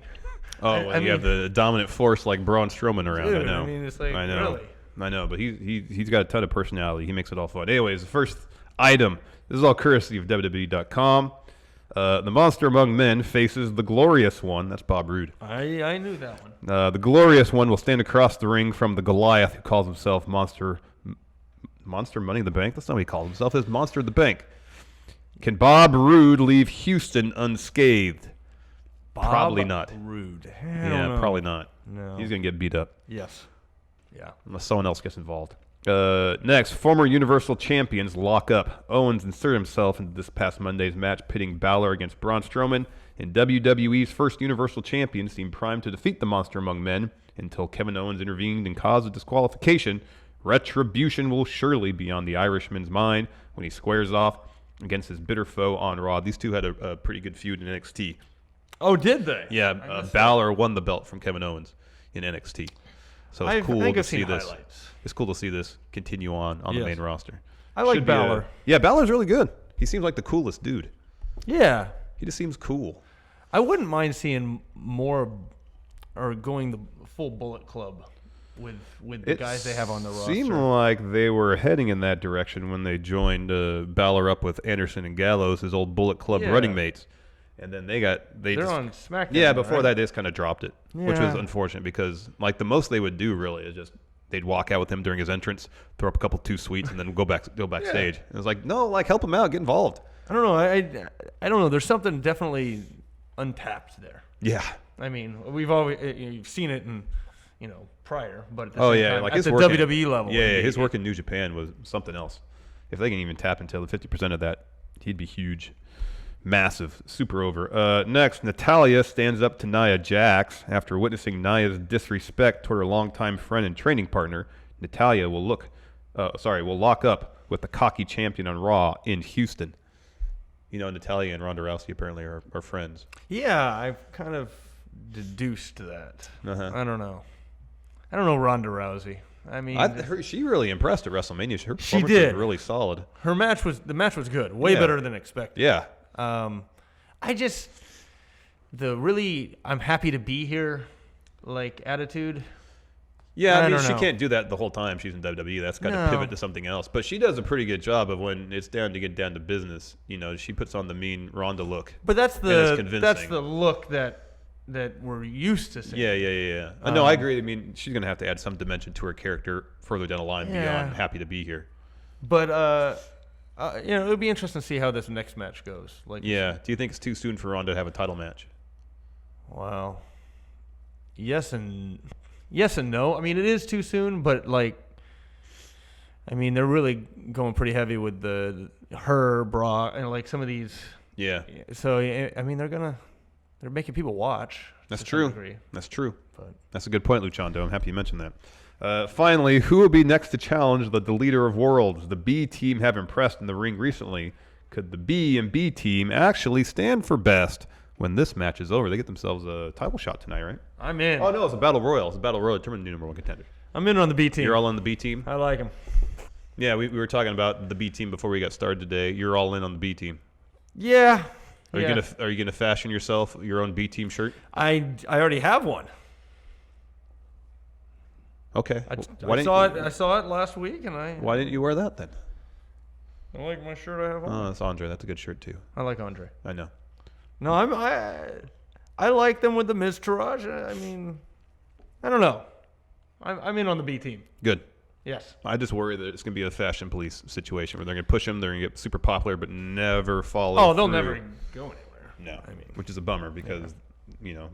S5: You have the dominant force like Braun Strowman around.
S4: Dude,
S5: I know.
S4: I mean, it's like,
S5: I know.
S4: really?
S5: I know, but he's got a ton of personality. He makes it all fun. Anyways, the first item. This is all courtesy of WWE.com. The Monster Among Men faces the Glorious One. That's Bob Roode.
S4: I knew that one.
S5: The Glorious One will stand across the ring from the Goliath, who calls himself Monster Money in the Bank. That's not what he calls himself. It's Monster of the Bank. Can Bob Roode leave Houston unscathed? Probably not.
S4: Roode.
S5: Yeah, probably not.
S4: No.
S5: He's gonna get beat up.
S4: Yes. Yeah.
S5: Unless someone else gets involved. Next, former Universal Champions lock up. Owens inserted himself into this past Monday's match, pitting Balor against Braun Strowman, and WWE's first Universal Champion seemed primed to defeat the Monster Among Men until Kevin Owens intervened and caused a disqualification. Retribution will surely be on the Irishman's mind when he squares off against his bitter foe on Raw. These two had a pretty good feud in NXT.
S4: Oh, did they?
S5: Yeah, Balor won the belt from Kevin Owens in NXT. So it's cool to see this.
S4: Highlights.
S5: It's cool to see this continue on the main roster.
S4: I like Balor.
S5: Yeah, Balor's really good. He seems like the coolest dude.
S4: Yeah.
S5: He just seems cool.
S4: I wouldn't mind seeing more or going the full Bullet Club with the guys they have on the roster.
S5: It seemed like they were heading in that direction when they joined Balor up with Anderson and Gallows, his old Bullet Club running mates. And then they're
S4: on SmackDown.
S5: Yeah, before that they just kind of dropped it, which was
S4: Yeah.
S5: unfortunate because like the most they would do really is just they'd walk out with him during his entrance, throw up a couple two sweets, and then go backstage. It was like, no, like help him out, get involved.
S4: I don't know. I don't know. There's something definitely untapped there.
S5: Yeah.
S4: I mean, we've always you've seen it in prior, but at the
S5: Oh
S4: same
S5: yeah,
S4: time,
S5: like
S4: at
S5: his
S4: the
S5: work
S4: WWE level.
S5: Yeah, his work in New Japan was something else. If they can even tap into the 50% of that, he'd be huge. Massive, super over. Next, Natalya stands up to Nia Jax after witnessing Nia's disrespect toward her longtime friend and training partner. Natalya will lock up with the cocky champion on Raw in Houston. You know, Natalya and Ronda Rousey apparently are friends.
S4: Yeah, I've kind of deduced that.
S5: Uh-huh.
S4: I don't know Ronda Rousey. I mean,
S5: she really impressed at WrestleMania. Her
S4: she
S5: performance
S4: did.
S5: was really solid.
S4: The match was good, way better than expected.
S5: Yeah.
S4: I'm happy to be here, like attitude.
S5: Yeah, I mean,
S4: don't
S5: she
S4: know.
S5: can't do that the whole time she's in WWE. That's got to pivot to something else. But she does a pretty good job of when it's down to get down to business. You know, she puts on the mean Ronda look.
S4: But that's
S5: and it's convincing.
S4: the look that we're used to seeing.
S5: Yeah. No, I agree. I mean, she's going to have to add some dimension to her character further down the line beyond happy to be here.
S4: But it would be interesting to see how this next match goes. Like,
S5: yeah. Do you think it's too soon for Ronda to have a title match?
S4: Well, yes and no. I mean, it is too soon, but they're really going pretty heavy with her Brock and like some of these.
S5: Yeah.
S4: So I mean, they're making people watch.
S5: That's true.
S4: But
S5: that's a good point, Luchando. I'm happy you mentioned that. Finally, who will be next to challenge the Deleter of Worlds? The B team have impressed in the ring recently. Could the B and B team actually stand for best when this match is over? They get themselves a title shot tonight, right?
S4: I'm in.
S5: Oh, no, it's a Battle Royal. It's a Battle Royal determined new number one contender.
S4: I'm in on the B team.
S5: You're all on the B team?
S4: I like him.
S5: Yeah, we were talking about the B team before we got started today. You're all in on the B team.
S4: Yeah.
S5: Are you gonna fashion yourself your own B team shirt?
S4: I already have one.
S5: Okay.
S4: I saw it last week, and
S5: Why didn't you wear that then?
S4: I like my shirt I have on.
S5: Oh, that's Andre. That's a good shirt too.
S4: I like Andre.
S5: I know.
S4: No, I like them with the Miz Taraj. I mean, I don't know. I'm in on the B team.
S5: Good.
S4: Yes.
S5: I just worry that it's going to be a fashion police situation where they're going to push them, they're going to get super popular, but never follow
S4: Oh, they'll
S5: through.
S4: never go anywhere.
S5: No, which is a bummer because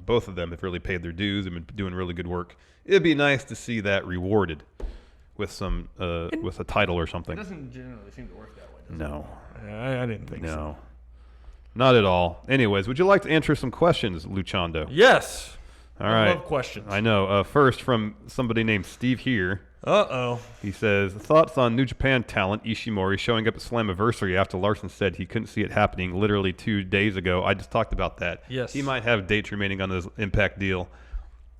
S5: both of them have really paid their dues and been doing really good work. It'd be nice to see that rewarded with some with a title or something.
S4: It doesn't generally seem to work that way. Does
S5: No.
S4: it? I didn't think so.
S5: No. Not at all. Anyways, would you like to answer some questions, Luchando?
S4: Yes.
S5: All right.
S4: I love questions.
S5: I know. First, from somebody named Steve here.
S4: Uh-oh.
S5: He says, thoughts on New Japan talent Ishimori showing up at Slammiversary after Larson said he couldn't see it happening literally 2 days ago. I just talked about that.
S4: Yes.
S5: He might have dates remaining on his Impact deal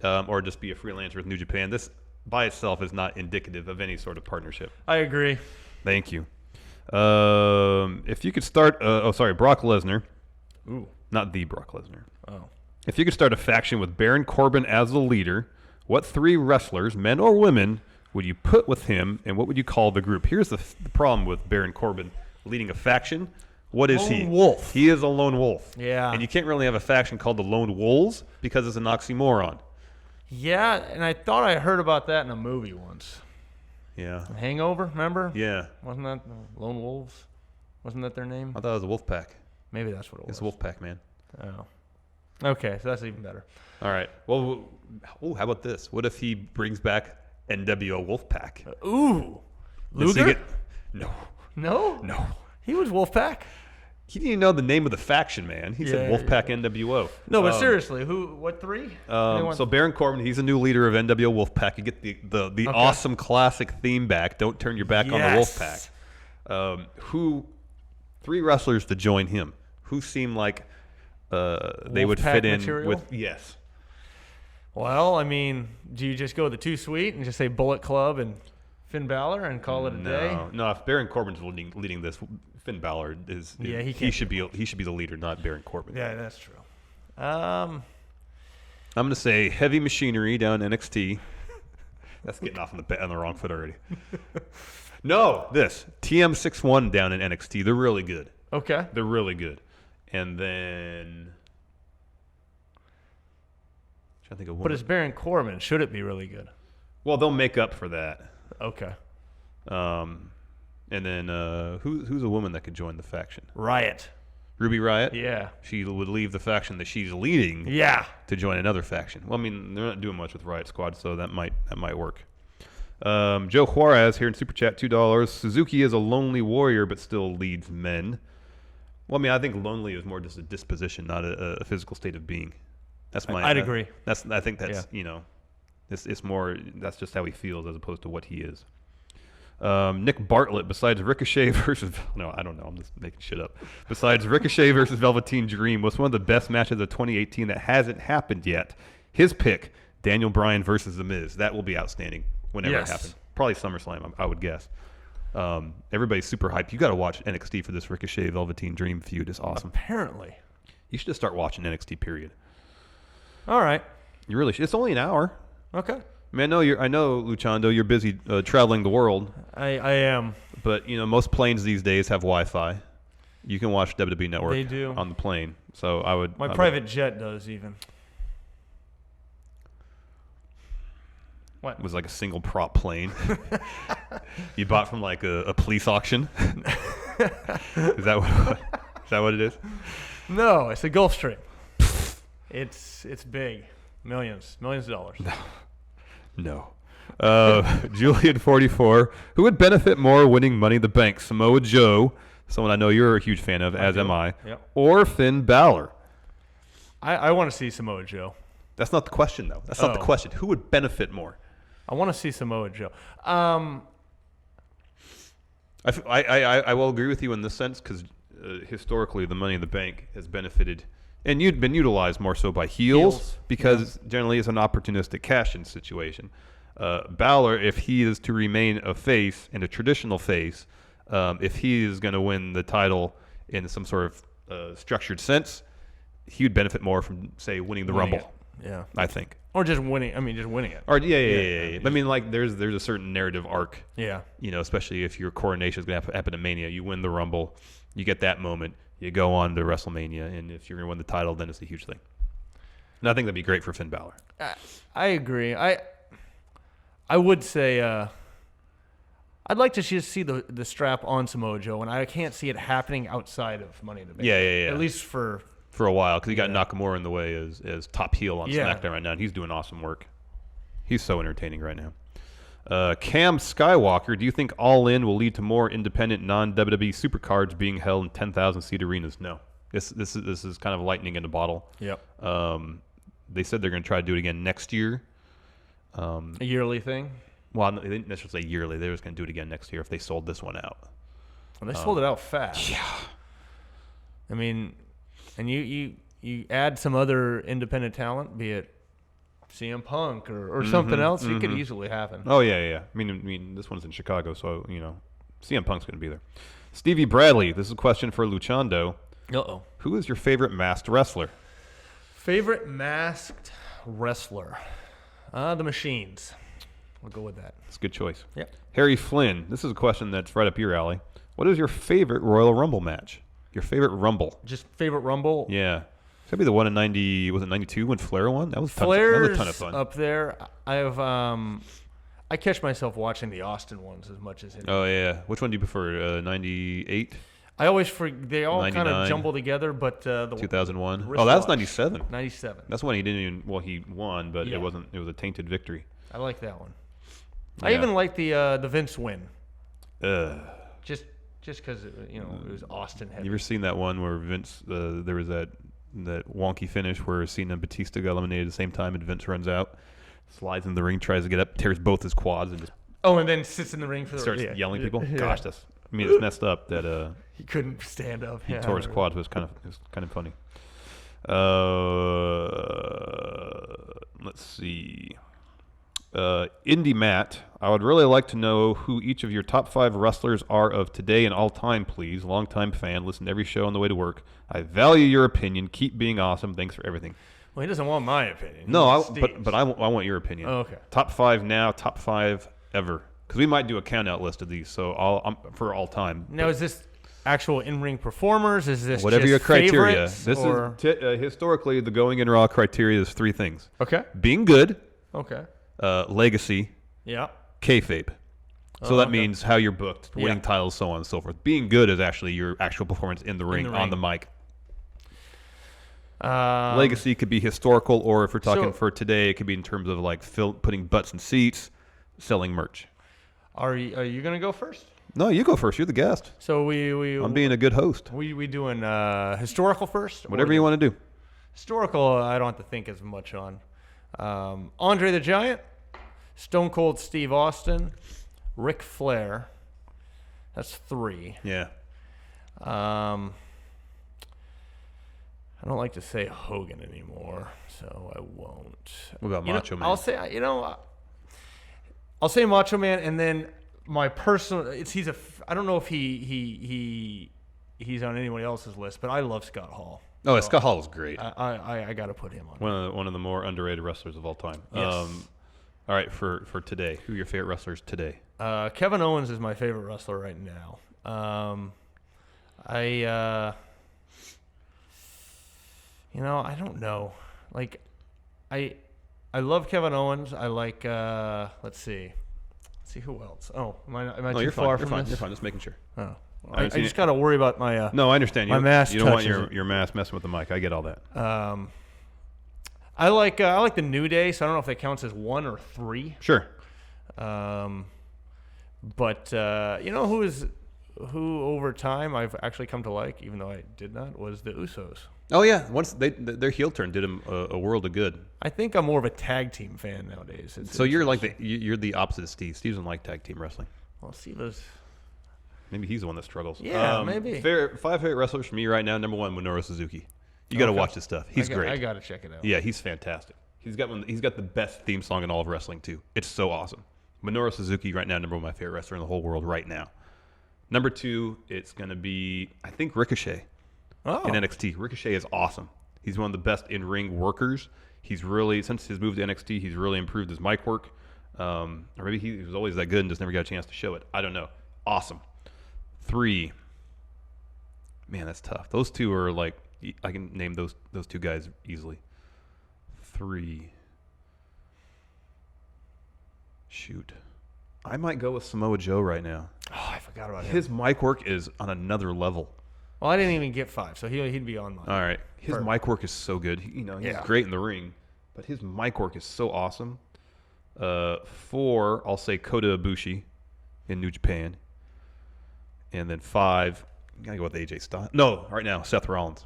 S5: or just be a freelancer with New Japan. This by itself is not indicative of any sort of partnership.
S4: I agree.
S5: Thank you. If you could start Brock Lesnar.
S4: Ooh.
S5: Not the Brock Lesnar.
S4: Oh.
S5: If you could start a faction with Baron Corbin as the leader, what 3 wrestlers, men or women, would you put with him, and what would you call the group? Here's the problem with Baron Corbin leading a faction. What is he?
S4: Lone wolf.
S5: He is a lone wolf.
S4: Yeah.
S5: And you can't really have a faction called the Lone Wolves because it's an oxymoron.
S4: Yeah, and I thought I heard about that in a movie once.
S5: Yeah.
S4: Hangover, remember?
S5: Yeah.
S4: Wasn't that Lone Wolves? Wasn't that their name?
S5: I thought it was a wolf pack.
S4: Maybe that's what it was.
S5: It's a wolf pack, man.
S4: Oh. Okay, so that's even better.
S5: All right. Well, how about this? What if he brings back NWO Wolfpack?
S4: Ooh.
S5: Does he
S4: Luger?
S5: No.
S4: No?
S5: No.
S4: He was Wolfpack?
S5: He didn't even know the name of the faction, man. He said
S4: Yeah,
S5: Wolfpack NWO.
S4: No, but seriously, what three?
S5: So Baron Corbin, he's a new leader of NWO Wolfpack. You get the awesome classic theme back. Don't turn your back on the Wolfpack. Three wrestlers to join him. Who seem like they would fit in
S4: material?
S5: with? Yes.
S4: Well, I mean, do you just go the Too Sweet and just say Bullet Club and Finn Balor and call it a day?
S5: No. If Baron Corbin's leading this, Finn Balor is.
S4: Yeah,
S5: he should be the leader, not Baron Corbin.
S4: Yeah, that's true.
S5: I'm gonna say Heavy Machinery down NXT. That's getting off on the wrong foot already. No, this TM61 down in NXT. They're really good.
S4: Okay.
S5: They're really good. And then I'm trying to think of one.
S4: But it's Baron Corbin. Should it be really good?
S5: Well, they'll make up for that.
S4: Okay.
S5: And then who's a woman that could join the faction?
S4: Riot.
S5: Ruby Riott?
S4: Yeah.
S5: She would leave the faction that she's leading to join another faction. Well, I mean, they're not doing much with Riot Squad, so that might work. Joe Juarez here in Super Chat, $2. Suzuki is a lonely warrior, but still leads men. Well, I mean, I think lonely is more just a disposition, not a physical state of being. That's my.
S4: I'd agree.
S5: I think that's it's more. That's just how he feels as opposed to what he is. Nick Bartlett, besides Ricochet versus I don't know, I'm just making shit up. Besides Ricochet versus Velveteen Dream, was one of the best matches of 2018 that hasn't happened yet. His pick, Daniel Bryan versus The Miz. That will be outstanding whenever it happens. Probably SummerSlam, I would guess. Everybody's super hyped. You got to watch NXT for this Ricochet Velveteen Dream feud. It's awesome.
S4: Apparently.
S5: You should just start watching NXT. Period.
S4: All right.
S5: You really should. It's only an hour.
S4: Okay.
S5: I mean, I know, Luchando, you're busy traveling the world.
S4: I am.
S5: But most planes these days have Wi-Fi. You can watch WWE Network.
S4: They do.
S5: On the plane. So I would.
S4: My private jet does even. What?
S5: It was like a single prop plane. You bought from like a police auction. Is that what it is?
S4: No, it's a Gulfstream. It's big. Millions of dollars.
S5: No. Julian44. Who would benefit more winning Money in the Bank? Samoa Joe, someone I know you're a huge fan of, as am I, or Finn Balor?
S4: I want to see Samoa Joe.
S5: That's not the question, though. That's not the question. Who would benefit more?
S4: I want to see Samoa Joe.
S5: I will agree with you in this sense because historically the Money in the Bank has benefited and you'd been utilized more so by heels because generally it's an opportunistic cash-in situation. Balor, if he is to remain a face and a traditional face, if he is going to win the title in some sort of structured sense, he would benefit more from, say, winning the Rumble.
S4: Yeah,
S5: I think.
S4: Or just winning. I mean, just winning it.
S5: Or yeah. I mean, like there's a certain narrative arc.
S4: Yeah.
S5: Especially if your coronation is going to happen at Mania, you win the Rumble, you get that moment, you go on to WrestleMania, and if you're going to win the title, then it's a huge thing. And I think that'd be great for Finn Balor.
S4: I agree. I would say I'd like to just see the strap on Samoa Joe, and I can't see it happening outside of Money in the Bank.
S5: Yeah.
S4: At least for
S5: a while, because you got Nakamura in the way as top heel on SmackDown right now, and he's doing awesome work. He's so entertaining right now. Cam Skywalker, do you think All In will lead to more independent non-WWE supercards being held in 10,000-seat arenas? No. This is kind of lightning in a bottle.
S4: Yep.
S5: They said they're going to try to do it again next year.
S4: A yearly thing?
S5: Well, they didn't necessarily say yearly. They were just going to do it again next year if they sold this one out.
S4: Well, they sold it out fast.
S5: Yeah.
S4: I mean, and you add some other independent talent, be it CM Punk or something else, it could easily happen.
S5: Oh, yeah. I mean, this one's in Chicago, so, CM Punk's going to be there. Stevie Bradley, this is a question for Luchando.
S4: Uh-oh.
S5: Who is your favorite masked wrestler?
S4: Favorite masked wrestler? The Machines. We'll go with that.
S5: That's a good choice.
S4: Yep.
S5: Harry Flynn, this is a question that's right up your alley. What is your favorite Royal Rumble match? Your favorite Rumble?
S4: Just favorite Rumble?
S5: Yeah. It's gonna be the one in 90. Was it 92 when Flair won? That was a
S4: Flair's
S5: ton of fun.
S4: up there. I have I catch myself watching the Austin ones as much as
S5: Oh yeah. Which one do you prefer? 98?
S4: I always they all kind
S5: 99.
S4: of jumble together, but the
S5: 2001. Oh, that was
S4: wristwatch.
S5: 97.
S4: 97.
S5: That's when he didn't even. Well, he won, but
S4: Yeah.
S5: it wasn't. It was a tainted victory.
S4: I like that one.
S5: Yeah.
S4: I even like the Vince win.
S5: Ugh.
S4: Just because it was Austin heavy.
S5: You ever seen that one where Vince? There was that wonky finish where Cena and Batista got eliminated at the same time, and Vince runs out, slides in the ring, tries to get up, tears both his quads, and just
S4: and then sits in the ring for the
S5: starts yelling at people.
S4: Yeah.
S5: Gosh, it's messed up that
S4: he couldn't stand up.
S5: he tore his quads. It was kind of funny. Let's see. Indy Matt, I would really like to know who each of your top 5 wrestlers are of today and all time, please. Longtime fan, listen to every show on the way to work. I value your opinion. Keep being awesome. Thanks for everything.
S4: Well, he doesn't want my opinion.
S5: No, but I want your opinion.
S4: Oh, okay.
S5: Top 5 now, top 5 ever. Because we might do a count out list of these. So I'm for all time.
S4: Now, is this actual in-ring performers? Is this
S5: whatever
S4: just
S5: your criteria?
S4: favorites,
S5: This
S4: or?
S5: is historically the going in raw criteria is 3 things:
S4: Okay.
S5: being good,
S4: Okay.
S5: legacy,
S4: Yeah.
S5: kayfabe. So that
S4: okay.
S5: means how you're booked, winning
S4: Yeah.
S5: titles, so on and so forth. Being good is actually your actual performance in the ring, on the mic. Legacy could be historical, or if we're talking for today, it could be in terms of like putting butts in seats, selling merch.
S4: Are you gonna go first?
S5: No, you go first. You're the guest.
S4: So
S5: I'm being a good host.
S4: We doing historical first?
S5: Whatever you want to do.
S4: Historical, I don't have to think as much on. Andre the Giant, Stone Cold Steve Austin, Ric Flair. That's 3.
S5: Yeah.
S4: I don't like to say Hogan anymore, so I won't.
S5: What about Macho Man?
S4: I'll say I'll say Macho Man, and then my personal. I don't know if he's on anyone else's list, but I love Scott Hall.
S5: Oh, Scott Hall is great.
S4: I got to put him on.
S5: One of the more underrated wrestlers of all time.
S4: Yes.
S5: All right, for today, who are your favorite wrestlers today?
S4: Kevin Owens is my favorite wrestler right now. I don't know. Like, I love Kevin Owens. I like. Let's see who else. Oh, am I too far from this?
S5: You're fine. Just making sure.
S4: Oh. I just got to worry about my.
S5: No, I understand.
S4: My mask.
S5: You don't want your mask messing with the mic. I get all that.
S4: I like the New Day, so I don't know if that counts as 1 or 3.
S5: Sure.
S4: But who over time I've actually come to like, even though I did not, was the Usos.
S5: Oh yeah, once their heel turn did them a world of good.
S4: I think I'm more of a tag team fan nowadays.
S5: So you're like you're the opposite of Steve. Steve doesn't like tag team wrestling.
S4: Well, Steve was.
S5: Maybe he's the one that struggles.
S4: Yeah, maybe.
S5: 5 favorite wrestlers for me right now. Number 1, Minoru Suzuki. You got to watch this stuff. He's great.
S4: I got to check it out.
S5: Yeah, he's fantastic. He's got the best theme song in all of wrestling too. It's so awesome. Minoru Suzuki right now, number 1, my favorite wrestler in the whole world right now. Number 2, it's gonna be I think Ricochet in NXT. Ricochet is awesome. He's one of the best in-ring workers. He's really, since his move to NXT, he's really improved his mic work. Or maybe he was always that good and just never got a chance to show it. I don't know. Awesome. 3. Man, that's tough. Those 2 are like, I can name those 2 guys easily. 3. Shoot. I might go with Samoa Joe right now.
S4: Oh, I forgot about him.
S5: His mic work is on another level.
S4: Well, I didn't even get 5, so he'd be on mine.
S5: All right. His mic work is so good. He's great in the ring, but his mic work is so awesome. 4, I'll say Kota Ibushi in New Japan. And then 5, I gotta go with AJ Styles. No, right now, Seth Rollins.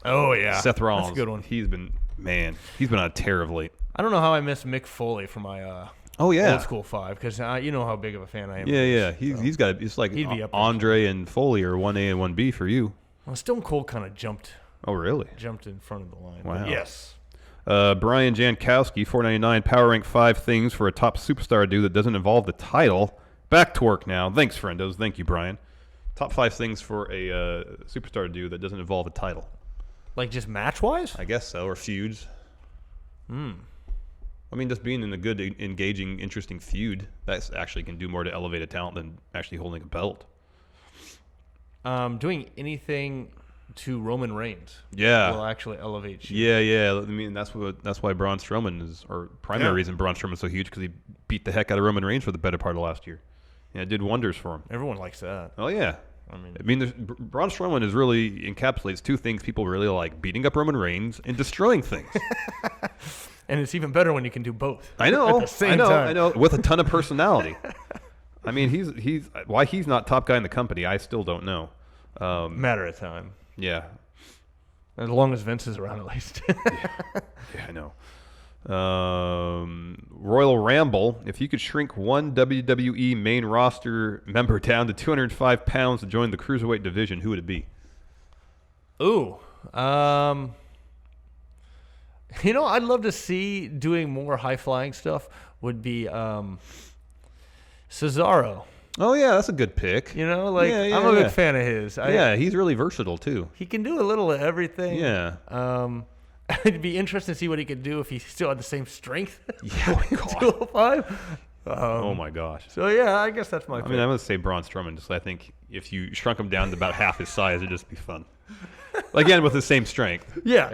S4: Oh, yeah.
S5: Seth Rollins.
S4: That's a good one.
S5: He's been on a tear of late.
S4: I don't know how I missed Mick Foley for my old school 5, because you know how big of a fan I am.
S5: Yeah. He's got, it's like
S4: he'd be up
S5: Andre and Foley are 1A and 1B for you.
S4: Well, Stone Cold kind of jumped.
S5: Oh, really?
S4: Jumped in front of the line.
S5: Wow.
S4: But yes.
S5: Brian Jankowski, $4.99, power rank 5 things for a top superstar dude that doesn't involve the title. Back to work now. Thanks, friendos. Thank you, Brian. Top 5 things for a superstar dude that doesn't involve a title.
S4: Like just match-wise?
S5: I guess so, or feuds. I mean, just being in a good, engaging, interesting feud, that actually can do more to elevate a talent than actually holding a belt.
S4: Doing anything to Roman Reigns.
S5: Yeah.
S4: Will actually elevate you.
S5: Yeah. I mean, that's why Braun Strowman is, or primary reason Braun Strowman's so huge, because he beat the heck out of Roman Reigns for the better part of last year. Yeah, it did wonders for him.
S4: Everyone likes that.
S5: Oh yeah. I mean, Braun Strowman is really encapsulates two things people really like: beating up Roman Reigns and destroying things.
S4: And it's even better when you can do both.
S5: I know.
S4: At the same time.
S5: I know. With a ton of personality. I mean, he's why he's not top guy in the company, I still don't know.
S4: Matter of time.
S5: Yeah.
S4: As long as Vince is around, at least.
S5: Yeah, I know. Royal Ramble. If you could shrink one WWE main roster member down to 205 pounds to join the cruiserweight division, who would it be?
S4: Ooh. I'd love to see doing more high-flying stuff would be Cesaro.
S5: Oh, yeah, that's a good pick.
S4: I'm a big fan of his.
S5: He's really versatile, too.
S4: He can do a little of everything.
S5: Yeah.
S4: It'd be interesting to see what he could do if he still had the same strength.
S5: Yeah,
S4: 205.
S5: Oh, my gosh.
S4: So, yeah, I guess that's my pick.
S5: I mean, I'm going to say Braun Strowman, just I think if you shrunk him down to about half his size, it'd just be fun. Again, with the same strength.
S4: Yeah.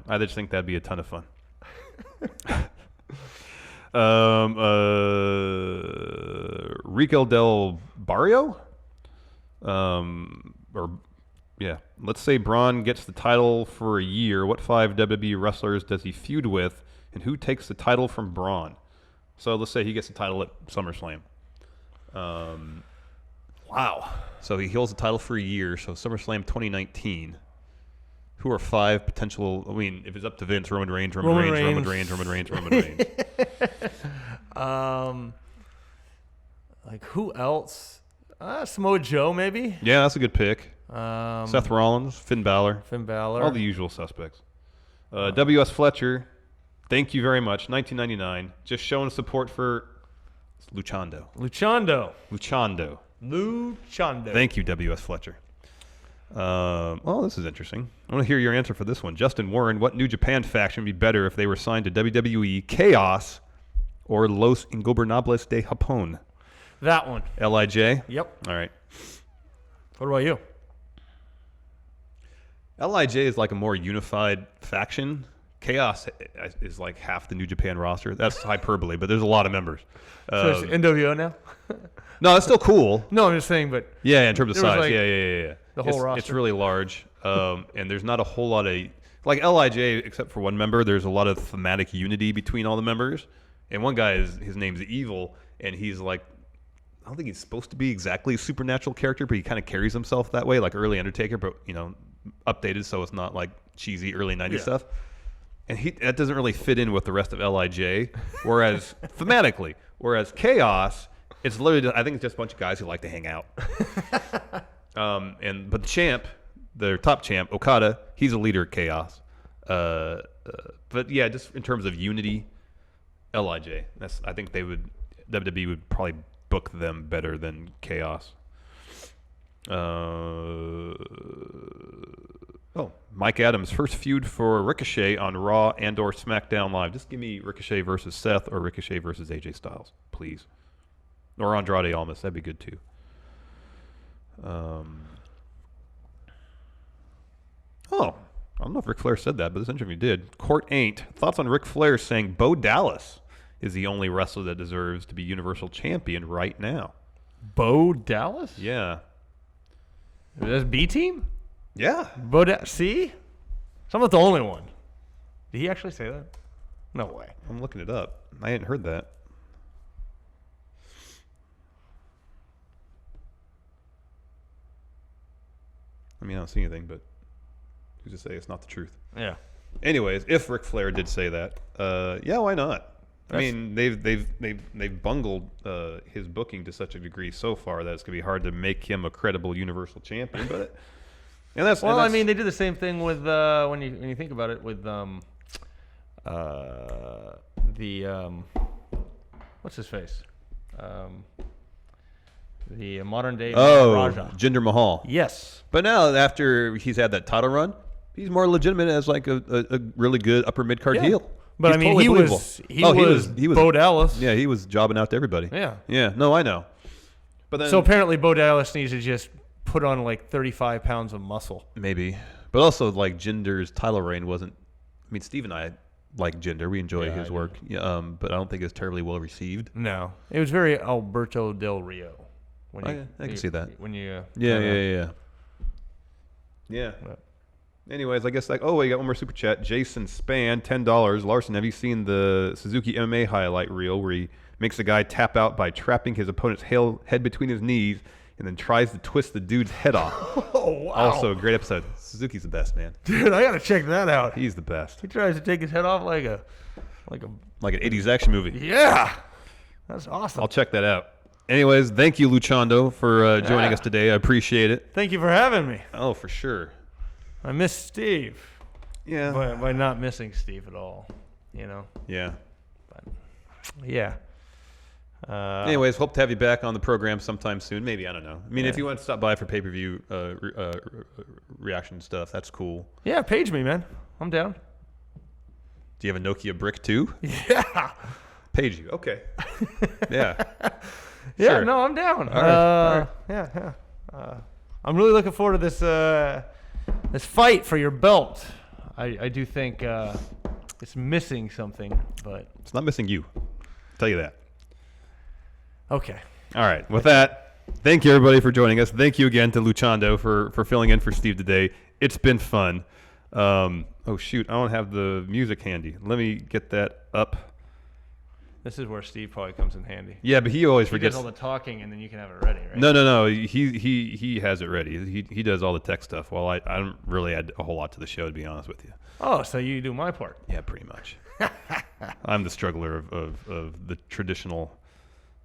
S5: I just think that'd be a ton of fun. Rico Del Barrio? Let's say Braun gets the title for a year. What 5 WWE wrestlers does he feud with, and who takes the title from Braun? So let's say he gets the title at SummerSlam.
S4: Wow.
S5: So he holds the title for a year, so SummerSlam 2019. Who are 5 potential? I mean, if it's up to Vince, Roman Reigns.
S4: Like who else? Samoa Joe, maybe.
S5: Yeah, that's a good pick. Seth Rollins, Finn Balor,
S4: all
S5: the usual suspects. W.S. Fletcher, thank you very much. 1999, just showing support for Luchando. Thank you, W.S. Fletcher. Well, this is interesting. I want to hear your answer for this one. Justin Warren, what New Japan faction would be better if they were signed to WWE, Chaos or Los Ingobernables de Japón?
S4: That one.
S5: LIJ?
S4: Yep.
S5: All right.
S4: What about you?
S5: LIJ is like a more unified faction. Chaos is like half the New Japan roster. That's hyperbole, but there's a lot of members.
S4: So it's NWO now?
S5: No, it's still cool.
S4: No, I'm just saying, but...
S5: Yeah, in terms of size.
S4: Like
S5: yeah.
S4: The whole roster.
S5: It's really large, and there's not a whole lot of... Like LIJ, except for one member, there's a lot of thematic unity between all the members. And one guy, his name's Evil, and he's like... I don't think he's supposed to be exactly a supernatural character, but he kind of carries himself that way, like early Undertaker, but, updated so it's not like cheesy early 90s stuff. And that doesn't really fit in with the rest of LIJ, whereas thematically, Chaos, it's literally, I think it's just a bunch of guys who like to hang out. But the champ, their top champ, Okada, he's a leader of Chaos. But yeah, just in terms of unity, LIJ. I think WWE would probably book them better than Chaos. Mike Adams, first feud for Ricochet on Raw and/or SmackDown Live. Just give me Ricochet versus Seth or Ricochet versus AJ Styles, please. Or Andrade Almas, that'd be good too. I don't know if Ric Flair said that, but this interview did. Court Ain't. Thoughts on Ric Flair saying Bo Dallas is the only wrestler that deserves to be Universal Champion right now?
S4: Bo Dallas?
S5: Yeah.
S4: That's B team?
S5: Yeah.
S4: See? So I'm not the only one. Did he actually say that? No way.
S5: I'm looking it up. I hadn't heard that. I mean, I don't see anything, but who's to say it's not the truth?
S4: Yeah.
S5: Anyways, if Ric Flair did say that, yeah, why not? I mean, they've bungled his booking to such a degree so far that it's gonna be hard to make him a credible Universal Champion. But
S4: I mean, they did the same thing with when you think about it with what's his face, the modern day Raja.
S5: Jinder Mahal.
S4: Yes,
S5: but now after he's had that title run, he's more legitimate as like a really good upper mid card heel.
S4: But I mean,
S5: totally
S4: he was Bo Dallas.
S5: Yeah, he was jobbing out to everybody.
S4: Yeah.
S5: No, I know. But then,
S4: so apparently, Bo Dallas needs to just put on like 35 pounds of muscle.
S5: Maybe. But also, like, Jinder's title reign wasn't. I mean, Steve and I like Jinder. We enjoy his work. Yeah, but I don't think it was terribly well received.
S4: No. It was very Alberto Del Rio.
S5: I can see that.
S4: When you.
S5: Yeah. Anyways, I guess, like, oh, we got one more super chat. Jason Span, $10. Larson, have you seen the Suzuki MMA highlight reel where he makes a guy tap out by trapping his opponent's head between his knees and then tries to twist the dude's head off?
S4: Oh, wow.
S5: Also, a great episode. Suzuki's the best, man.
S4: Dude, I got to check that out.
S5: He's the best.
S4: He tries to take his head off like an
S5: an 80s action movie.
S4: Yeah. That's awesome.
S5: I'll check that out. Anyways, thank you, Luchando, for joining us today. I appreciate it.
S4: Thank you for having me.
S5: Oh, for sure.
S4: I miss Steve.
S5: Yeah.
S4: By not missing Steve at all,
S5: Yeah.
S4: But, yeah.
S5: Anyways, hope to have you back on the program sometime soon. Maybe, I don't know. I mean, if you want to stop by for pay-per-view reaction stuff, that's cool.
S4: Yeah, page me, man. I'm down.
S5: Do you have a Nokia brick too?
S4: Yeah.
S5: Page you. Okay. Yeah.
S4: Yeah,
S5: Sure.
S4: no, I'm down.
S5: All right.
S4: Yeah. I'm really looking forward to this fight for your belt. I do think it's missing something, but
S5: It's not missing you. I'll tell you that.
S4: okay.
S5: All right. With that, thank you, everybody, for joining us. Thank you again to Luchando for filling in for Steve today. It's been fun. Oh, shoot. I don't have the music handy. Let me get that up.
S4: This is where Steve probably comes in handy.
S5: Yeah, but he always
S4: He
S5: forgets.
S4: does all the talking, and then you can have it ready, right?
S5: No. He has it ready. He does all the tech stuff. Well, I don't really add a whole lot to the show, to be honest with you.
S4: Oh, so you do my part.
S5: Yeah, pretty much. I'm the struggler of the traditional.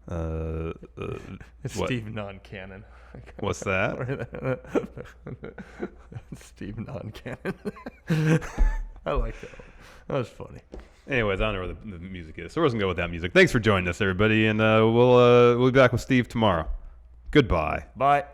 S4: It's
S5: what?
S4: Steve non-canon.
S5: What's that?
S4: Steve non-canon. I like that one. That was funny.
S5: Anyways, I don't know where the music is, so we're just gonna go with that music. Thanks for joining us, everybody, and we'll be back with Steve tomorrow. Goodbye.
S4: Bye.